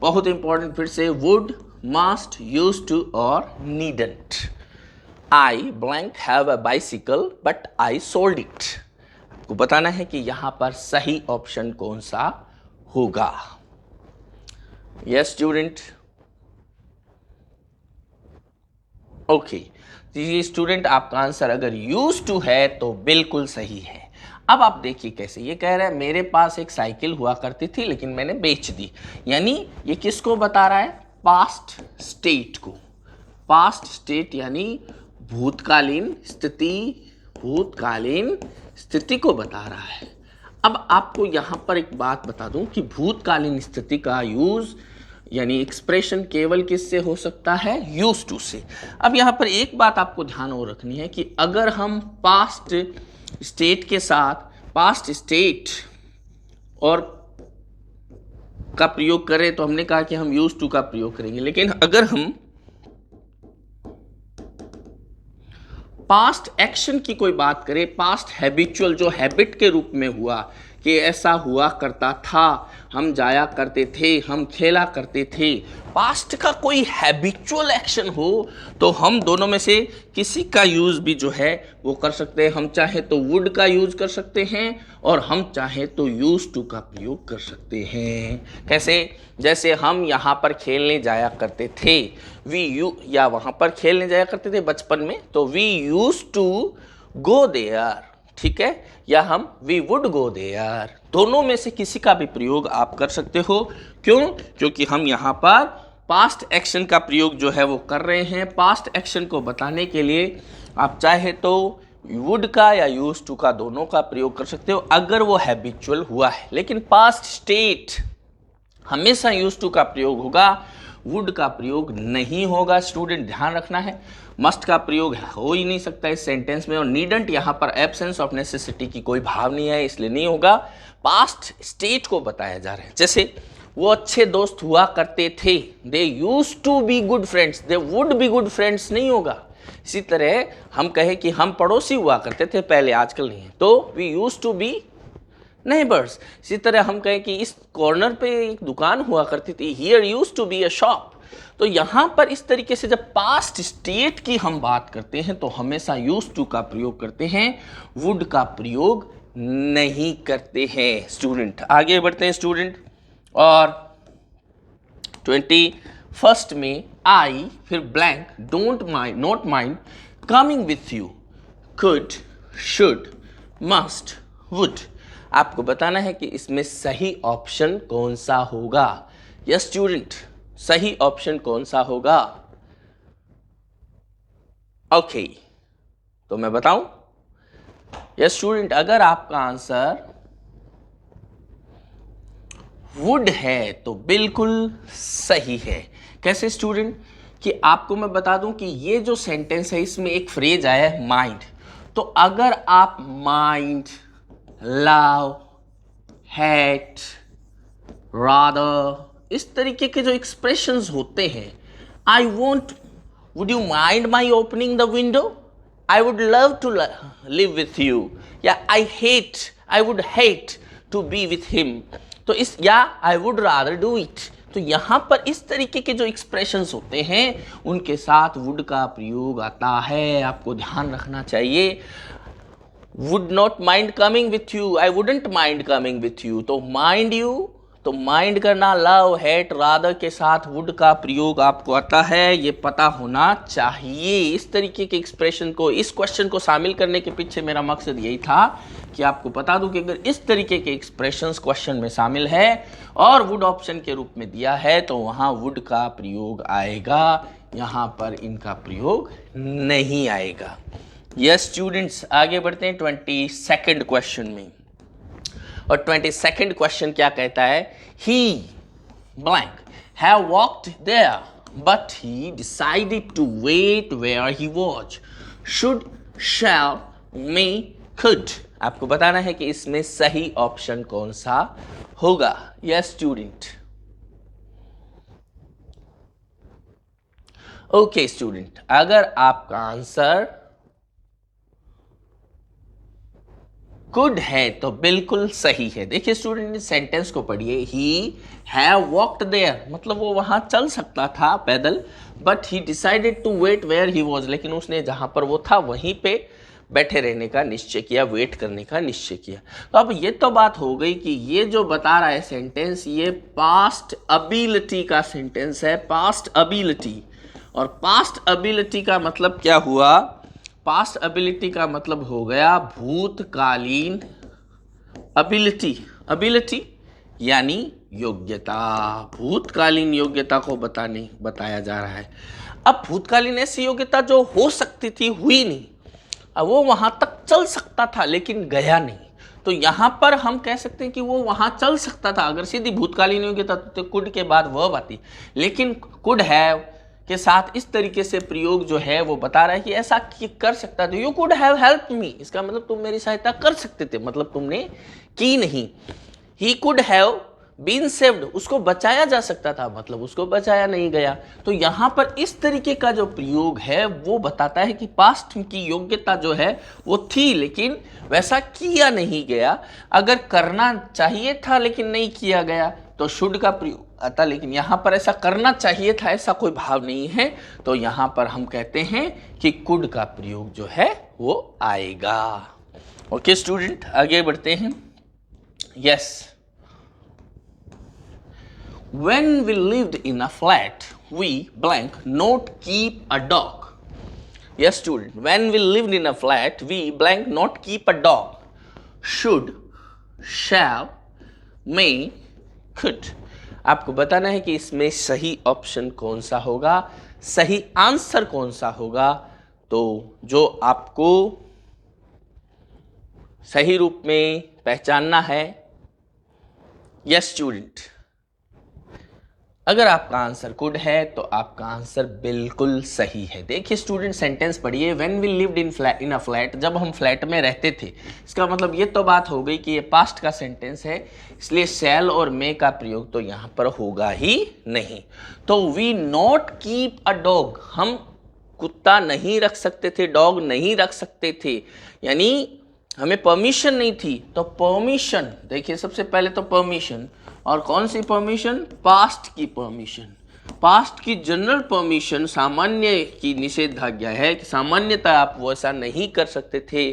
बहुत इंपॉर्टेंट, फिर से वुड, मस्ट, यूज टू और needn't. I blank have a bicycle but I sold it. आपको बताना है कि यहां पर सही ऑप्शन कौन सा होगा। यस स्टूडेंट, ओके जी स्टूडेंट, आपका आंसर अगर यूज टू है तो बिल्कुल सही है। अब आप देखिए कैसे, ये कह रहा है मेरे पास एक साइकिल हुआ करती थी लेकिन मैंने बेच दी, यानी ये किसको बता रहा है? पास्ट स्टेट को। पास्ट स्टेट यानी भूतकालीन स्थिति को बता रहा है। अब आपको यहां पर एक बात बता दूं कि भूतकालीन स्थिति का यूज यानी एक्सप्रेशन केवल किससे हो सकता है? यूज टू से। अब यहां पर एक बात आपको ध्यान और रखनी है कि अगर हम पास्ट स्टेट के साथ पास्ट स्टेट और का प्रयोग करें तो हमने कहा कि हम यूज टू का प्रयोग करेंगे, लेकिन अगर हम पास्ट एक्शन की कोई बात करें, पास्ट हैबिचुअल, जो हैबिट के रूप में हुआ कि ऐसा हुआ करता था, हम जाया करते थे, हम खेला करते थे, पास्ट का कोई हैबिचुअल एक्शन हो, तो हम दोनों में से किसी का यूज भी जो है वो कर सकते हैं। हम चाहे तो वुड का यूज कर सकते हैं और हम चाहे तो यूज टू का प्रयोग कर सकते हैं। कैसे? जैसे हम यहाँ पर खेलने जाया करते थे, या वहाँ पर खेलने जाया करते थे बचपन में, तो we used to go there, ठीक है, या हम वी वुड गो देयर। दोनों में से किसी का भी प्रयोग आप कर सकते हो। क्यों? क्योंकि हम यहाँ पर पास्ट एक्शन का प्रयोग जो है वो कर रहे हैं। पास्ट एक्शन को बताने के लिए आप चाहे तो वुड का या यूज टू का दोनों का प्रयोग कर सकते हो अगर वो हैबिचुअल हुआ है, लेकिन पास्ट स्टेट हमेशा यूज टू का प्रयोग होगा, वुड का प्रयोग नहीं होगा। स्टूडेंट ध्यान रखना है, मस्ट का प्रयोग हो ही नहीं सकता इस सेंटेंस में, और नीडंट यहाँ पर एब्सेंस ऑफ नेसेसिटी की कोई भाव नहीं है, इसलिए नहीं होगा। पास्ट स्टेट को बताया जा रहा है। जैसे वो अच्छे दोस्त हुआ करते थे, they use to be good friends, they would be good friends नहीं होगा। इसी तरह हम कहें कि हम पड़ोसी हुआ करते थे पहले, आजकल नहीं है, तो we used to be neighbours. इसी तरह हम कहें कि इस कॉर्नर पे एक दुकान हुआ करती थी, here used to be a shop. तो यहाँ पर इस तरीके से जब पास्ट स्टेट की हम बात करते हैं तो हमेशा यूज टू का प्रयोग करते हैं, वुड का प्रयोग नहीं करते हैं। स्टूडेंट आगे बढ़ते हैं स्टूडेंट, और 21st में आई, फिर blank, don't mind, not mind coming with you, could, should, must, would. आपको बताना है कि इसमें सही ऑप्शन कौन सा होगा। यस स्टूडेंट, सही ऑप्शन कौन सा होगा? ओके, तो मैं बताऊं? यस स्टूडेंट, अगर आपका आंसर वुड है तो बिल्कुल सही है। कैसे स्टूडेंट? कि आपको मैं बता दूं कि ये जो सेंटेंस है इसमें एक फ्रेज आया है माइंड। तो अगर आप माइंड, लव, हेट, रादर, इस तरीके के जो एक्सप्रेशंस होते हैं, I want, would you mind my opening the window, I would love to live with you, या I would hate to be with him, तो इस, या I would rather do it. तो यहां पर इस तरीके के जो एक्सप्रेशंस होते हैं उनके साथ वुड का प्रयोग आता है, आपको ध्यान रखना चाहिए। Would not mind coming with you, I wouldn't mind coming with you, तो माइंड यू, तो माइंड करना लव, हेट, रादर के साथ वुड का प्रयोग आपको आता है, ये पता होना चाहिए। इस तरीके के एक्सप्रेशन को, इस क्वेश्चन को शामिल करने के पीछे मेरा मकसद यही था कि आपको बता दूं कि अगर इस तरीके के एक्सप्रेशंस क्वेश्चन में शामिल है और वुड ऑप्शन के रूप में दिया है तो वहां वुड का प्रयोग आएगा, यहां पर इनका प्रयोग नहीं आएगा। यस स्टूडेंट्स, आगे बढ़ते हैं 22nd क्वेश्चन में। और 22nd क्वेश्चन क्या कहता है? He blank have walked there but he decided to wait where he was, should, shall, may, could. आपको बताना है कि इसमें सही ऑप्शन कौन सा होगा। Yes student. ओके स्टूडेंट, अगर आपका आंसर कुड है तो बिल्कुल सही है। देखिए स्टूडेंट, इस सेंटेंस को पढ़िए। ही हैव वॉक्ड देयर मतलब वो वहां चल सकता था पैदल, but he decided to wait where he was, लेकिन उसने जहां पर वो था वहीं पे बैठे रहने का निश्चय किया, वेट करने का निश्चय किया। तो अब ये तो बात हो गई कि ये जो बता रहा है सेंटेंस, ये पास्ट एबिलिटी का सेंटेंस है, पास्ट एबिलिटी। और पास्ट एबिलिटी का मतलब क्या हुआ? पास्ट एबिलिटी का मतलब हो गया भूतकालीन एबिलिटी। एबिलिटी यानी योग्यता, भूतकालीन योग्यता को बताया जा रहा है। अब भूतकालीन ऐसी योग्यता जो हो सकती थी, हुई नहीं। अब वो वहां तक चल सकता था लेकिन गया नहीं, तो यहां पर हम कह सकते हैं कि वो वहां चल सकता था। अगर सीधी भूतकालीन योग्यता तो कुड के बाद वर्ब आती, लेकिन कुड हैव के साथ इस तरीके से प्रयोग जो है वो बता रहा है कि ऐसा कर सकता था। You could have help me, इसका मतलब तुम मेरी सहायता कर सकते थे, मतलब तुमने की नहीं। He could have been saved, उसको बचाया जा सकता था, मतलब उसको बचाया नहीं गया। तो यहां पर इस तरीके का जो प्रयोग है वो बताता है कि पास्ट की योग्यता जो है वो थी लेकिन वैसा किया नहीं गया। अगर करना चाहिए था लेकिन नहीं किया गया तो शुड का प्रयोग आता, लेकिन यहां पर ऐसा करना चाहिए था ऐसा कोई भाव नहीं है, तो यहां पर हम कहते हैं कि कुड का प्रयोग जो है वो आएगा। ओके स्टूडेंट, आगे बढ़ते हैं। Yes, when we lived in a flat we blank not keep a dog. Yes student, when we lived in a flat we blank not keep a dog, should, shall, may, could। आपको बताना है कि इसमें सही option कौन सा होगा, सही आंसर कौन सा होगा। तो जो आपको सही रूप में पहचानना है, यस स्टूडेंट, अगर आपका आंसर कुड है तो आपका आंसर बिल्कुल सही है। देखिए स्टूडेंट, सेंटेंस पढ़िए। When we lived in a flat, जब हम फ्लैट में रहते थे, इसका मतलब ये तो बात हो गई कि ये पास्ट का सेंटेंस है, इसलिए शैल और मे का प्रयोग तो यहाँ पर होगा ही नहीं। तो we not keep a dog, हम कुत्ता नहीं रख सकते थे, डॉग नहीं रख सकते थे, यानी हमें परमिशन नहीं थी। तो परमिशन, देखिए सबसे पहले तो परमिशन, और कौन सी परमिशन? पास्ट की परमिशन। पास्ट की जनरल परमिशन, सामान्य की निषेधाज्ञा है कि सामान्यतः आप वो ऐसा नहीं कर सकते थे।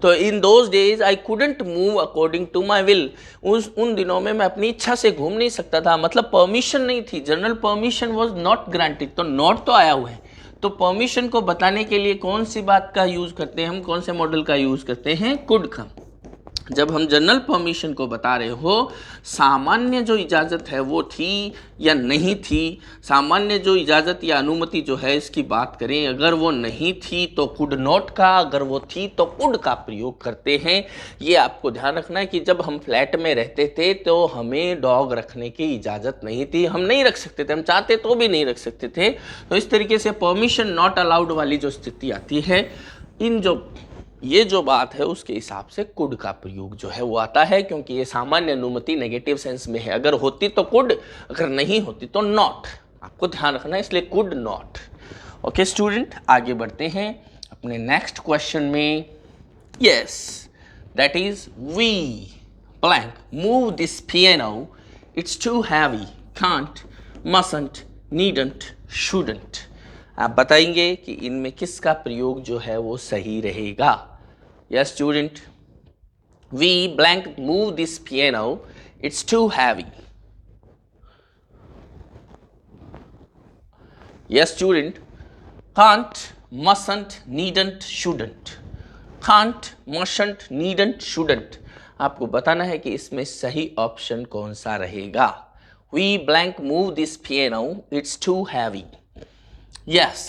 तो in those days I couldn't move according to my will, उन दिनों में मैं अपनी इच्छा से घूम नहीं सकता था, मतलब परमिशन नहीं थी, general permission was not granted. तो नॉट तो आया हुआ है, तो परमिशन को बताने के लिए कौन सी बात का यूज करते हैं हम, कौन से मॉडल का यूज करते हैं? कुड का। जब हम जनरल परमिशन को बता रहे हो, सामान्य जो इजाज़त है वो थी या नहीं थी, सामान्य जो इजाज़त या अनुमति जो है इसकी बात करें, अगर वो नहीं थी तो कुड नॉट का, अगर वो थी तो कुड का प्रयोग करते हैं। ये आपको ध्यान रखना है कि जब हम फ्लैट में रहते थे तो हमें डॉग रखने की इजाज़त नहीं थी, हम नहीं रख सकते थे, हम चाहते तो भी नहीं रख सकते थे। तो इस तरीके से परमिशन नॉट अलाउड वाली जो स्थिति आती है, ये जो बात है उसके हिसाब से कुड का प्रयोग जो है वो आता है, क्योंकि ये सामान्य अनुमति नेगेटिव सेंस में है। अगर होती तो कुड, अगर नहीं होती तो नॉट, आपको ध्यान रखना है, इसलिए कुड नॉट। ओके स्टूडेंट, आगे बढ़ते हैं अपने नेक्स्ट क्वेश्चन में। Yes, that is we blank move this piano, it's too heavy, can't, mustn't, needn't, shouldn't. आप बताएंगे कि इनमें किसका प्रयोग जो है वो सही रहेगा। Yes, student. We blank move this piano. It's too heavy. Yes, student. Can't, mustn't, needn't, shouldn't. Can't, mustn't, needn't, shouldn't. आपको बताना है कि इसमें सही ऑप्शन कौन सा रहेगा। We blank move this piano. It's too heavy. Yes.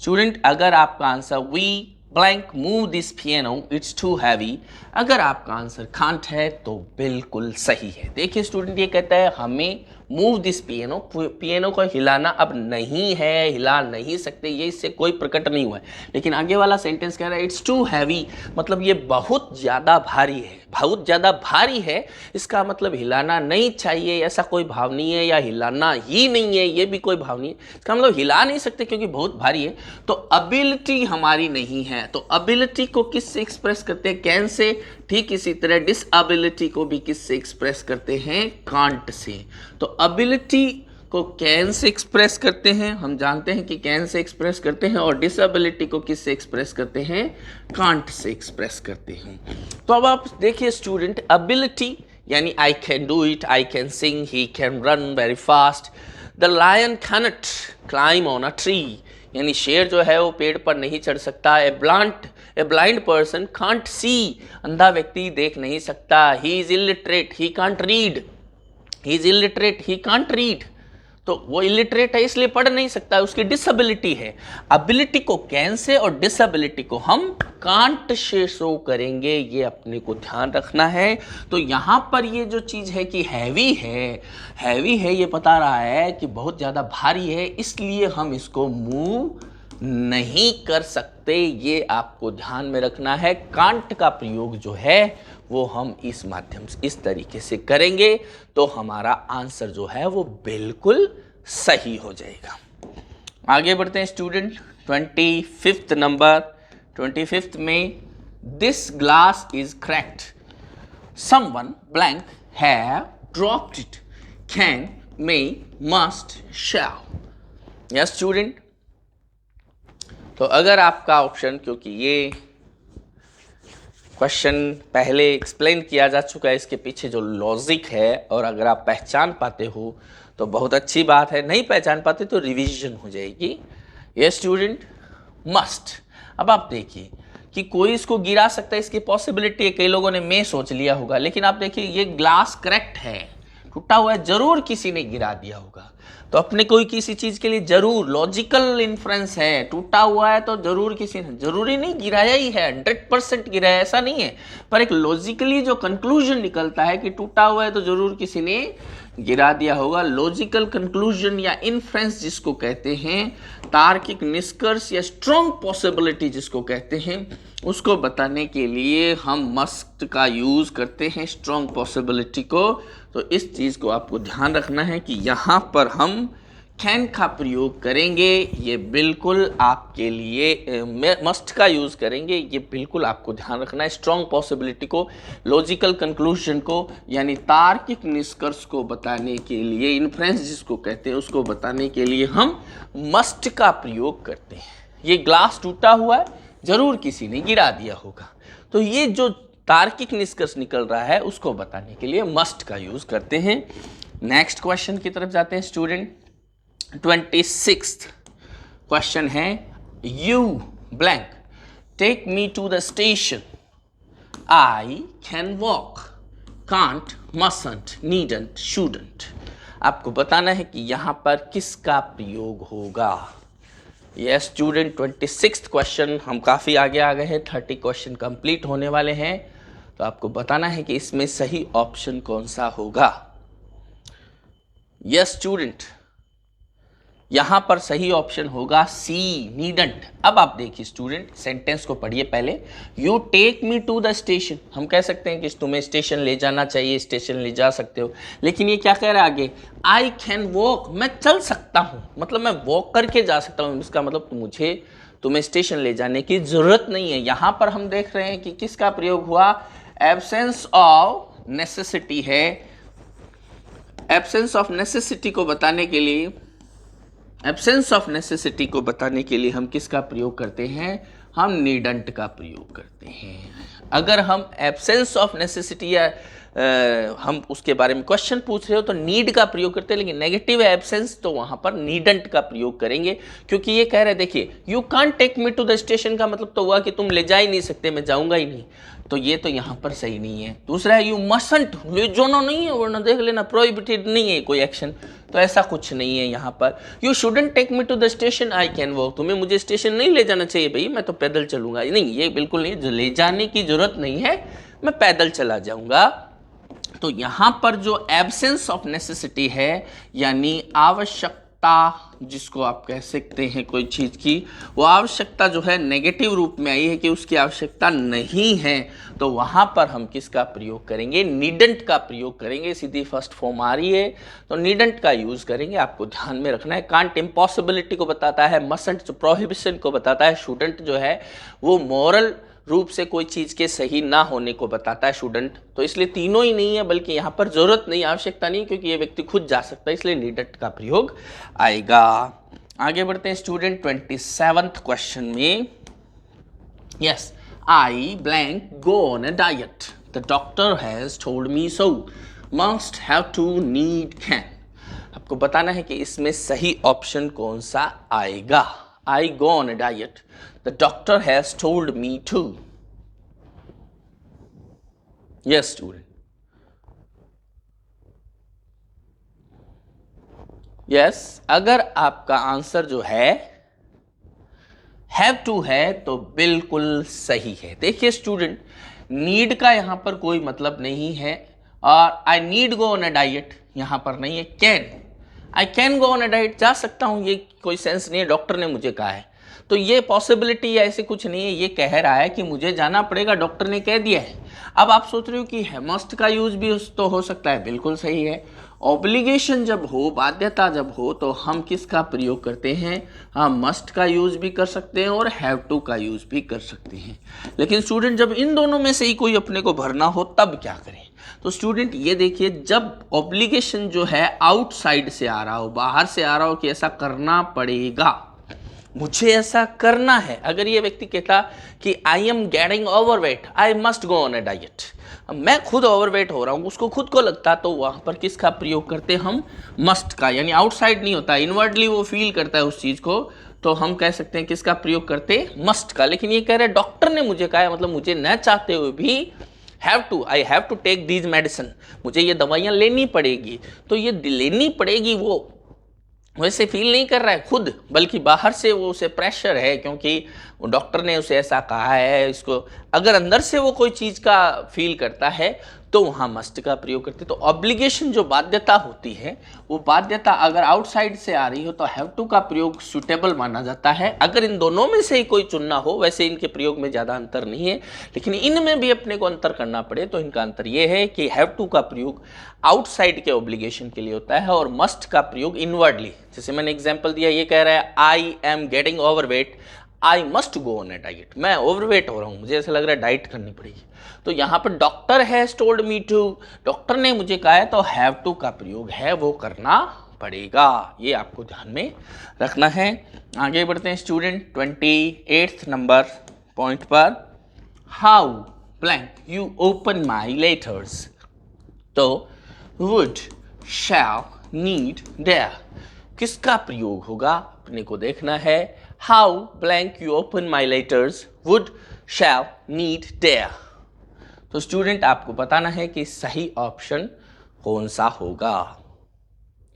Student, अगर आपका answer we blank move this piano it's too heavy, अगर आपका आंसर कांट है तो बिल्कुल सही है। देखिए स्टूडेंट, ये कहता है हमें मूव दिस पियानो, पियानो को हिलाना अब नहीं है, हिला नहीं सकते, ये इससे कोई प्रकट नहीं हुआ है। लेकिन आगे वाला सेंटेंस कह रहा है इट्स टू हैवी, मतलब ये बहुत ज़्यादा भारी है, बहुत ज़्यादा भारी है, इसका मतलब हिलाना नहीं चाहिए, ऐसा कोई भाव नहीं है, या हिलाना ही नहीं है, ये भी कोई भाव नहीं है, इसका मतलब हिला नहीं सकते क्योंकि बहुत भारी है। तो अबिलिटी हमारी नहीं है, तो अबिलिटी को किससे एक्सप्रेस करते हैं? Can say. ठीक इसी तरह डिसएबिलिटी को भी किससे एक्सप्रेस करते हैं? Can't say. तो अबिलिटी को कैन से एक्सप्रेस करते हैं, हम जानते हैं कि कैन से एक्सप्रेस करते हैं, और डिसएबिलिटी को किससे एक्सप्रेस करते हैं? कांट से एक्सप्रेस करते हैं। तो अब आप देखिए स्टूडेंट, अबिलिटी यानी I can do it, I can sing, he can run very fast, the lion cannot climb on a tree, यानी शेर जो है वो पेड़ पर नहीं चढ़ सकता। A blind person can't see, अंधा व्यक्ति देख नहीं सकता। He is illiterate, he can't read, he is illiterate, he can't read, तो वो इलिटरेट है इसलिए पढ़ नहीं सकता, उसकी डिसेबिलिटी है। एबिलिटी को कैन से और डिसेबिलिटी को हम कांट से शो करेंगे, ये अपने को ध्यान रखना है। तो यहाँ पर ये जो चीज़ है कि हैवी है, ये बता रहा है कि बहुत ज़्यादा भारी है, इसलिए हम इसको मूव नहीं कर सकते, ये आपको ध्यान में रखना है। कांट का प्रयोग जो है वो हम इस माध्यम से, इस तरीके से करेंगे तो हमारा आंसर जो है वो बिल्कुल सही हो जाएगा। आगे बढ़ते हैं स्टूडेंट, 25th नंबर, 25th में this glass is cracked, someone blank have dropped it, can, may, must, shall. Yes student, तो अगर आपका ऑप्शन, क्योंकि ये क्वेश्चन पहले एक्सप्लेन किया जा चुका है, इसके पीछे जो लॉजिक है, और अगर आप पहचान पाते हो तो बहुत अच्छी बात है, नहीं पहचान पाते तो रिवीजन हो जाएगी। ये स्टूडेंट मस्ट, अब आप देखिए कि कोई इसको गिरा सकता है, इसकी पॉसिबिलिटी है, कई लोगों ने मैं सोच लिया होगा, लेकिन आप देखिए ये ग्लास करेक्ट है, टूटा हुआ है, जरूर किसी ने गिरा दिया होगा। तो अपने कोई किसी चीज़ के लिए जरूर लॉजिकल इन्फ्रेंस है, टूटा हुआ है तो जरूर किसी ने, जरूरी नहीं गिराया ही है, 100% गिराया ऐसा नहीं है, पर एक लॉजिकली जो कंक्लूजन निकलता है कि टूटा हुआ है तो जरूर किसी ने गिरा दिया होगा। लॉजिकल कंक्लूजन या इन्फ्रेंस जिसको कहते हैं, तार्किक निष्कर्ष या स्ट्रॉन्ग पॉसिबिलिटी जिसको कहते हैं, उसको बताने के लिए हम मस्ट का यूज़ करते हैं, स्ट्रॉन्ग पॉसिबिलिटी को। तो इस चीज़ को आपको ध्यान रखना है कि यहाँ पर हम कैन का प्रयोग करेंगे, ये बिल्कुल आपके लिए मस्ट का यूज़ करेंगे, ये बिल्कुल आपको ध्यान रखना है। स्ट्रॉन्ग पॉसिबिलिटी को, लॉजिकल कंक्लूजन को, यानी तार्किक निष्कर्ष को बताने के लिए, इन्फ्रेंस जिसको कहते हैं उसको बताने के लिए हम मस्ट का प्रयोग करते हैं। ये ग्लास टूटा हुआ है, जरूर किसी ने गिरा दिया होगा, तो ये जो तार्किक निष्कर्ष निकल रहा है उसको बताने के लिए मस्ट का यूज़ करते हैं। नेक्स्ट क्वेश्चन की तरफ जाते हैं स्टूडेंट, 26th क्वेश्चन है, you blank take me to the station, I can walk, can't, mustn't, needn't, shouldn't। आपको बताना है कि यहां पर किसका प्रयोग होगा। यस स्टूडेंट, 26th क्वेश्चन, हम काफ़ी आगे आ गए हैं, 30 क्वेश्चन कंप्लीट होने वाले हैं। तो आपको बताना है कि इसमें सही ऑप्शन कौन सा होगा। यस स्टूडेंट, यहां पर सही ऑप्शन होगा सी, नीडंट। अब आप देखिए स्टूडेंट, सेंटेंस को पढ़िए पहले। You take me to the station, हम कह सकते हैं कि तुम्हें स्टेशन ले जाना चाहिए, स्टेशन ले जा सकते हो, लेकिन ये क्या कह रहा है आगे, आई कैन वॉक, मैं चल सकता हूं, मतलब मैं वॉक करके जा सकता हूं। इसका मतलब मुझे तुम्हें स्टेशन ले जाने की जरूरत नहीं है। यहां पर हम देख रहे हैं कि किसका प्रयोग हुआ, एब्सेंस ऑफ नेसेसिटी है। एब्सेंस ऑफ नेसेसिटी को बताने के लिए, एब्सेंस ऑफ नेसेसिटी को बताने के लिए हम किसका प्रयोग करते हैं, हम नीडंट का प्रयोग करते हैं। अगर हम एब्सेंस ऑफ नेसेसिटी या हम उसके बारे में क्वेश्चन पूछ रहे हो तो नीड का प्रयोग करते हैं, लेकिन नेगेटिव एब्सेंस तो वहां पर नीडंट का प्रयोग करेंगे, क्योंकि ये कह रहे हैं, देखिए you can't take me to the station का मतलब तो हुआ कि तुम ले जा ही नहीं सकते, मैं जाऊंगा ही नहीं, तो ये तो यहां पर सही नहीं है। दूसरा है यू मसंट, ले जाना नहीं है वरना देख लेना, प्रोहिबिटेड नहीं है कोई एक्शन, तो ऐसा कुछ नहीं है यहाँ पर। You shouldn't take me to the station, I can walk, तुम्हें मुझे स्टेशन नहीं ले जाना चाहिए भाई, मैं तो पैदल चलूंगा, नहीं ये बिल्कुल नहीं, ले जाने की जरूरत नहीं है, मैं पैदल चला जाऊंगा। तो यहां पर जो एब्सेंस ऑफ नेसेसिटी है, यानी आवश्यकता, जिसको आप कह सकते हैं कोई चीज की, वो आवश्यकता जो है नेगेटिव रूप में आई है कि उसकी आवश्यकता नहीं है, तो वहां पर हम किसका प्रयोग करेंगे, नीडंट का प्रयोग करेंगे। सीधी फर्स्ट फॉर्म आ रही है तो नीडंट का यूज करेंगे, आपको ध्यान में रखना है। कांट इम्पॉसिबिलिटी को बताता है, मसंट जो प्रोहिबिशन को बताता है, शुडंट जो है वो मॉरल रूप से कोई चीज के सही ना होने को बताता है, शुडंट। तो इसलिए तीनों ही नहीं है, बल्कि यहां पर जरूरत नहीं, आवश्यकता नहीं, क्योंकि ये व्यक्ति खुद जा सकता है, इसलिए नीडंट का प्रयोग आएगा। आगे बढ़ते हैं स्टूडेंट 27th क्वेश्चन में। Yes, I blank go on a diet, the doctor has told me so, must have to, need, can. आपको बताना है कि इसमें सही ऑप्शन कौन सा आएगा। I go on a diet, the doctor has told me to। Yes student, yes, अगर आपका आंसर जो है हैव टू है तो बिल्कुल सही है। देखिए स्टूडेंट, नीड का यहां पर कोई मतलब नहीं है, और I need go on a diet यहां पर नहीं है। Can, I can go on a diet, जा सकता हूं, ये कोई सेंस नहीं है, डॉक्टर ने मुझे कहा है, तो ये पॉसिबिलिटी या ऐसे कुछ नहीं है, ये कह रहा है कि मुझे जाना पड़ेगा, डॉक्टर ने कह दिया है। अब आप सोच रहे हो कि मस्ट का यूज भी तो हो सकता है, बिल्कुल सही है। ऑब्लिगेशन जब हो, बाध्यता जब हो, तो हम किसका प्रयोग करते हैं, हम मस्ट का यूज भी कर सकते हैं और हैव टू का यूज भी कर सकते हैं। लेकिन स्टूडेंट जब इन दोनों में से ही कोई अपने को भरना हो तब क्या करें, तो स्टूडेंट ये देखिए, जब ऑब्लिगेशन जो है आउटसाइड से आ रहा हो, बाहर से आ रहा हो कि ऐसा करना पड़ेगा, मुझे ऐसा करना है। अगर ये व्यक्ति कहता कि I am getting overweight, I must go on a diet, मैं खुद ओवरवेट हो रहा हूं, उसको खुद को लगता, तो वहां पर किसका प्रयोग करते हम, मस्ट का, यानी आउटसाइड नहीं होता, इनवर्डली वो फील करता है उस चीज को, तो हम कह सकते हैं किसका प्रयोग करते, मस्ट का। लेकिन ये कह रहे हैं डॉक्टर ने मुझे कहा है, मतलब मुझे न चाहते हुए भी have to, I have to take these medicine, मुझे ये दवाइयाँ लेनी पड़ेगी, तो ये लेनी पड़ेगी वो वैसे फील नहीं कर रहा है खुद, बल्कि बाहर से वो उसे प्रेशर है, क्योंकि वो डॉक्टर ने उसे ऐसा कहा है। इसको अगर अंदर से वो कोई चीज़ का फील करता है तो वहाँ मस्ट का प्रयोग करते। तो ऑब्लिगेशन जो बाध्यता होती है, वो बाध्यता अगर आउटसाइड से आ रही हो तो हैव टू का प्रयोग सुटेबल माना जाता है। अगर इन दोनों में से ही कोई चुनना हो, वैसे इनके प्रयोग में ज़्यादा अंतर नहीं है, लेकिन इनमें भी अपने को अंतर करना पड़े तो इनका अंतर ये है कि हैव टू का प्रयोग आउटसाइड के ऑब्लिगेशन के लिए होता है और मस्ट का प्रयोग इनवर्डली। जैसे मैंने एग्जाम्पल दिया, ये कह रहा है I am getting overweight, I must go on A diet, मैं ओवरवेट हो रहा हूँ, मुझे ऐसा लग रहा है डाइट करनी पड़ेगी। तो यहाँ पर doctor has told me to, doctor ने मुझे कहा है, तो हैव टू का प्रयोग है वो करना पड़ेगा। ये आपको ध्यान में रखना है। आगे बढ़ते हैं स्टूडेंट 28th नंबर पॉइंट पर। How blank you open my letters, तो वुड, शैल, नीड, डेयर, किसका प्रयोग होगा अपने को देखना है। How blank you open my letters, would, shall, need, dare, तो स्टूडेंट आपको बताना है कि सही ऑप्शन कौन सा होगा।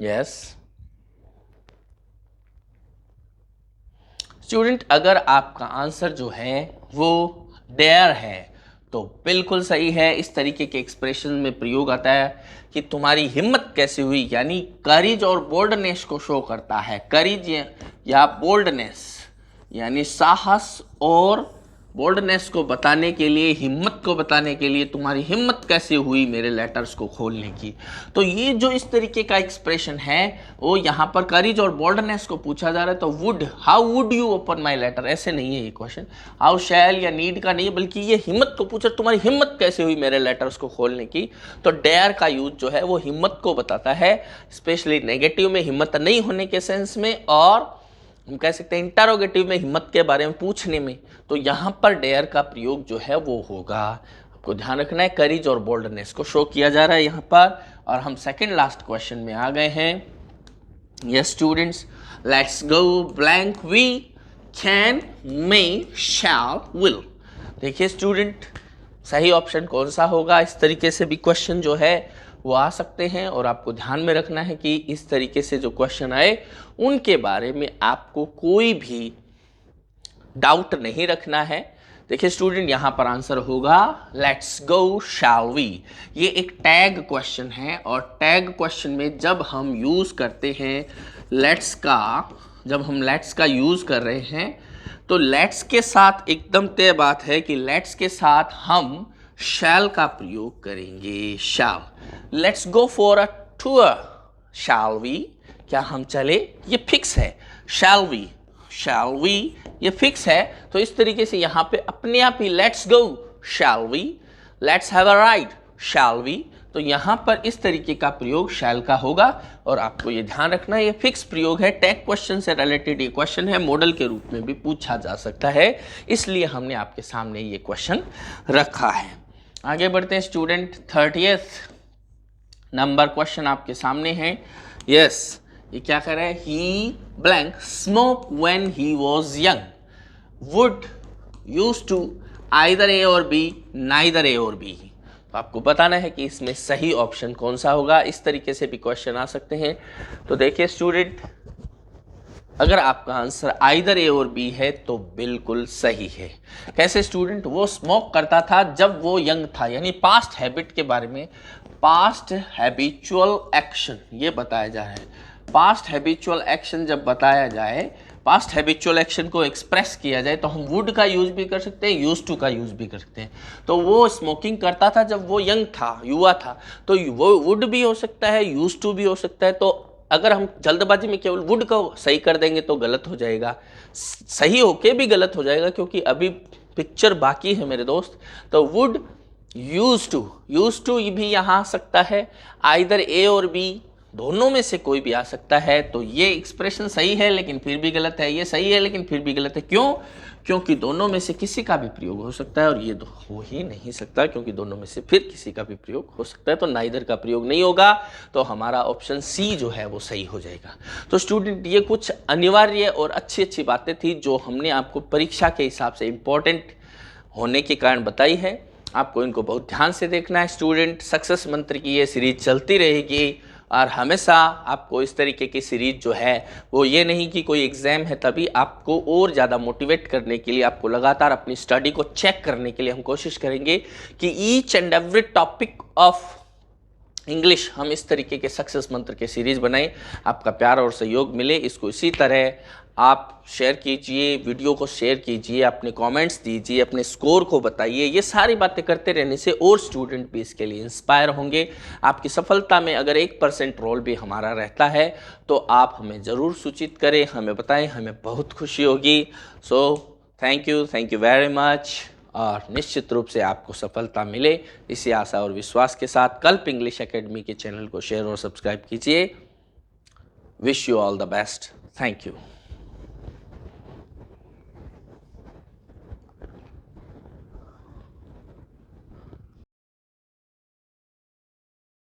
यस स्टूडेंट, अगर आपका आंसर जो है वो डेयर है तो बिल्कुल सही है। इस तरीके के एक्सप्रेशन में प्रयोग आता है कि तुम्हारी हिम्मत कैसे हुई, यानी करेज और बोल्डनेस को शो करता है। करेज या बोल्डनेस यानी साहस और बोल्डनेस को बताने के लिए, हिम्मत को बताने के लिए, तुम्हारी हिम्मत कैसे हुई मेरे लेटर्स को खोलने की। तो ये जो इस तरीके का एक्सप्रेशन है वो यहाँ पर करेज और बोल्डनेस को पूछा जा रहा है। तो would, how would you open my letter, ऐसे नहीं है ये क्वेश्चन, हाउ शैल या नीड का नहीं, बल्कि ये हिम्मत को पूछा, तुम्हारी हिम्मत कैसे हुई मेरे लेटर्स को खोलने की। तो डेयर का यूज जो है वो हिम्मत को बताता है, स्पेशली नेगेटिव में हिम्मत नहीं होने के सेंस में, और हम कह सकते हैं इंटरोगेटिव में हिम्मत के बारे में पूछने में। तो यहाँ पर डेयर का प्रयोग जो है वो होगा। आपको ध्यान रखना है, करेज और बोल्डनेस को शो किया जा रहा है यहाँ पर। और हम सेकंड लास्ट क्वेश्चन में आ गए हैं। Yes students, let's go blank, we, can, may, shall, will. देखिए स्टूडेंट, सही ऑप्शन कौन सा होगा। इस तरीके से भी क्वेश्चन जो है वो आ सकते हैं, और आपको ध्यान में रखना है कि इस तरीके से जो क्वेश्चन आए उनके बारे में आपको कोई भी डाउट नहीं रखना है। देखिए स्टूडेंट, यहाँ पर आंसर होगा लेट्स गो शैल वी। ये एक टैग क्वेश्चन है, और टैग क्वेश्चन में जब हम यूज़ करते हैं लेट्स का, जब हम लेट्स का यूज़ कर रहे हैं तो लेट्स के साथ एकदम तय बात है कि लेट्स के साथ हम शैल का प्रयोग करेंगे। Shall, let's go for a tour, shall we, क्या हम चले, ये फिक्स है। शैल वी, शैल वी, ये फिक्स है। तो इस तरीके से यहाँ पे अपने आप ही let's go shall we, let's have a ride shall we. तो यहाँ पर इस तरीके का प्रयोग शैल का होगा, और आपको ये ध्यान रखना है ये फिक्स प्रयोग है। टैग क्वेश्चन से रिलेटेड ये क्वेश्चन है, मॉडल के रूप में भी पूछा जा सकता है, इसलिए हमने आपके सामने ये क्वेश्चन रखा है। आगे बढ़ते हैं स्टूडेंट, 30th नंबर क्वेश्चन आपके सामने है। यस, ये क्या कर रहा है, he blank smoke when he was young, would use to either A और बी, नाइदर ए और बी। तो आपको बताना है कि इसमें सही ऑप्शन कौन सा होगा। इस तरीके से भी क्वेश्चन आ सकते हैं। तो देखिए स्टूडेंट, अगर आपका आंसर आइदर ए और बी है तो बिल्कुल सही है। कैसे स्टूडेंट, वो स्मोक करता था जब वो यंग था, यानी पास्ट हैबिट के बारे में, पास्ट हैबिचुअल एक्शन ये बताया जा रहा है। पास्ट हैबिचुअल एक्शन जब बताया जाए, पास्ट हैबिचुअल एक्शन को एक्सप्रेस किया जाए तो हम वुड का यूज भी कर सकते हैं, यूज टू का यूज भी कर सकते हैं। तो वो स्मोकिंग करता था जब वो यंग था, युवा था, तो वो वुड भी हो सकता है, यूज टू भी हो सकता है। तो अगर हम जल्दबाजी में केवल वुड को सही कर देंगे तो गलत हो जाएगा, सही होके भी गलत हो जाएगा, क्योंकि अभी पिक्चर बाकी है मेरे दोस्त। तो वुड, यूज टू भी यहाँ आ सकता है, आइदर ए और बी दोनों में से कोई भी आ सकता है। तो ये एक्सप्रेशन सही है लेकिन फिर भी गलत है, ये सही है लेकिन फिर भी गलत है। क्यों? क्योंकि दोनों में से किसी का भी प्रयोग हो सकता है, और ये हो ही नहीं सकता, क्योंकि दोनों में से फिर किसी का भी प्रयोग हो सकता है। तो नाइदर का प्रयोग नहीं होगा, तो हमारा ऑप्शन सी जो है वो सही हो जाएगा। तो स्टूडेंट, ये कुछ अनिवार्य और अच्छी अच्छी बातें थी जो हमने आपको परीक्षा के हिसाब से इम्पोर्टेंट होने के कारण बताई है। आपको इनको बहुत ध्यान से देखना है स्टूडेंट। सक्सेस मंत्र की ये सीरीज चलती रहेगी, और हमेशा आपको इस तरीके की सीरीज जो है वो, ये नहीं कि कोई एग्ज़ाम है तभी, आपको और ज़्यादा मोटिवेट करने के लिए, आपको लगातार अपनी स्टडी को चेक करने के लिए हम कोशिश करेंगे कि each and every topic of English हम इस तरीके के सक्सेस मंत्र के सीरीज़ बनाएं। आपका प्यार और सहयोग मिले, इसको इसी तरह आप शेयर कीजिए, वीडियो को शेयर कीजिए, अपने कमेंट्स दीजिए, अपने स्कोर को बताइए। ये सारी बातें करते रहने से और स्टूडेंट भी इसके लिए इंस्पायर होंगे। आपकी सफलता में अगर 1% रोल भी हमारा रहता है तो आप हमें ज़रूर सूचित करें, हमें बताएं, हमें बहुत खुशी होगी। So thank you very much, और निश्चित रूप से आपको सफलता मिले, इसी आशा और विश्वास के साथ कल्प इंग्लिश एकेडमी के चैनल को शेयर और सब्सक्राइब कीजिए। Wish you all the best. Thank you.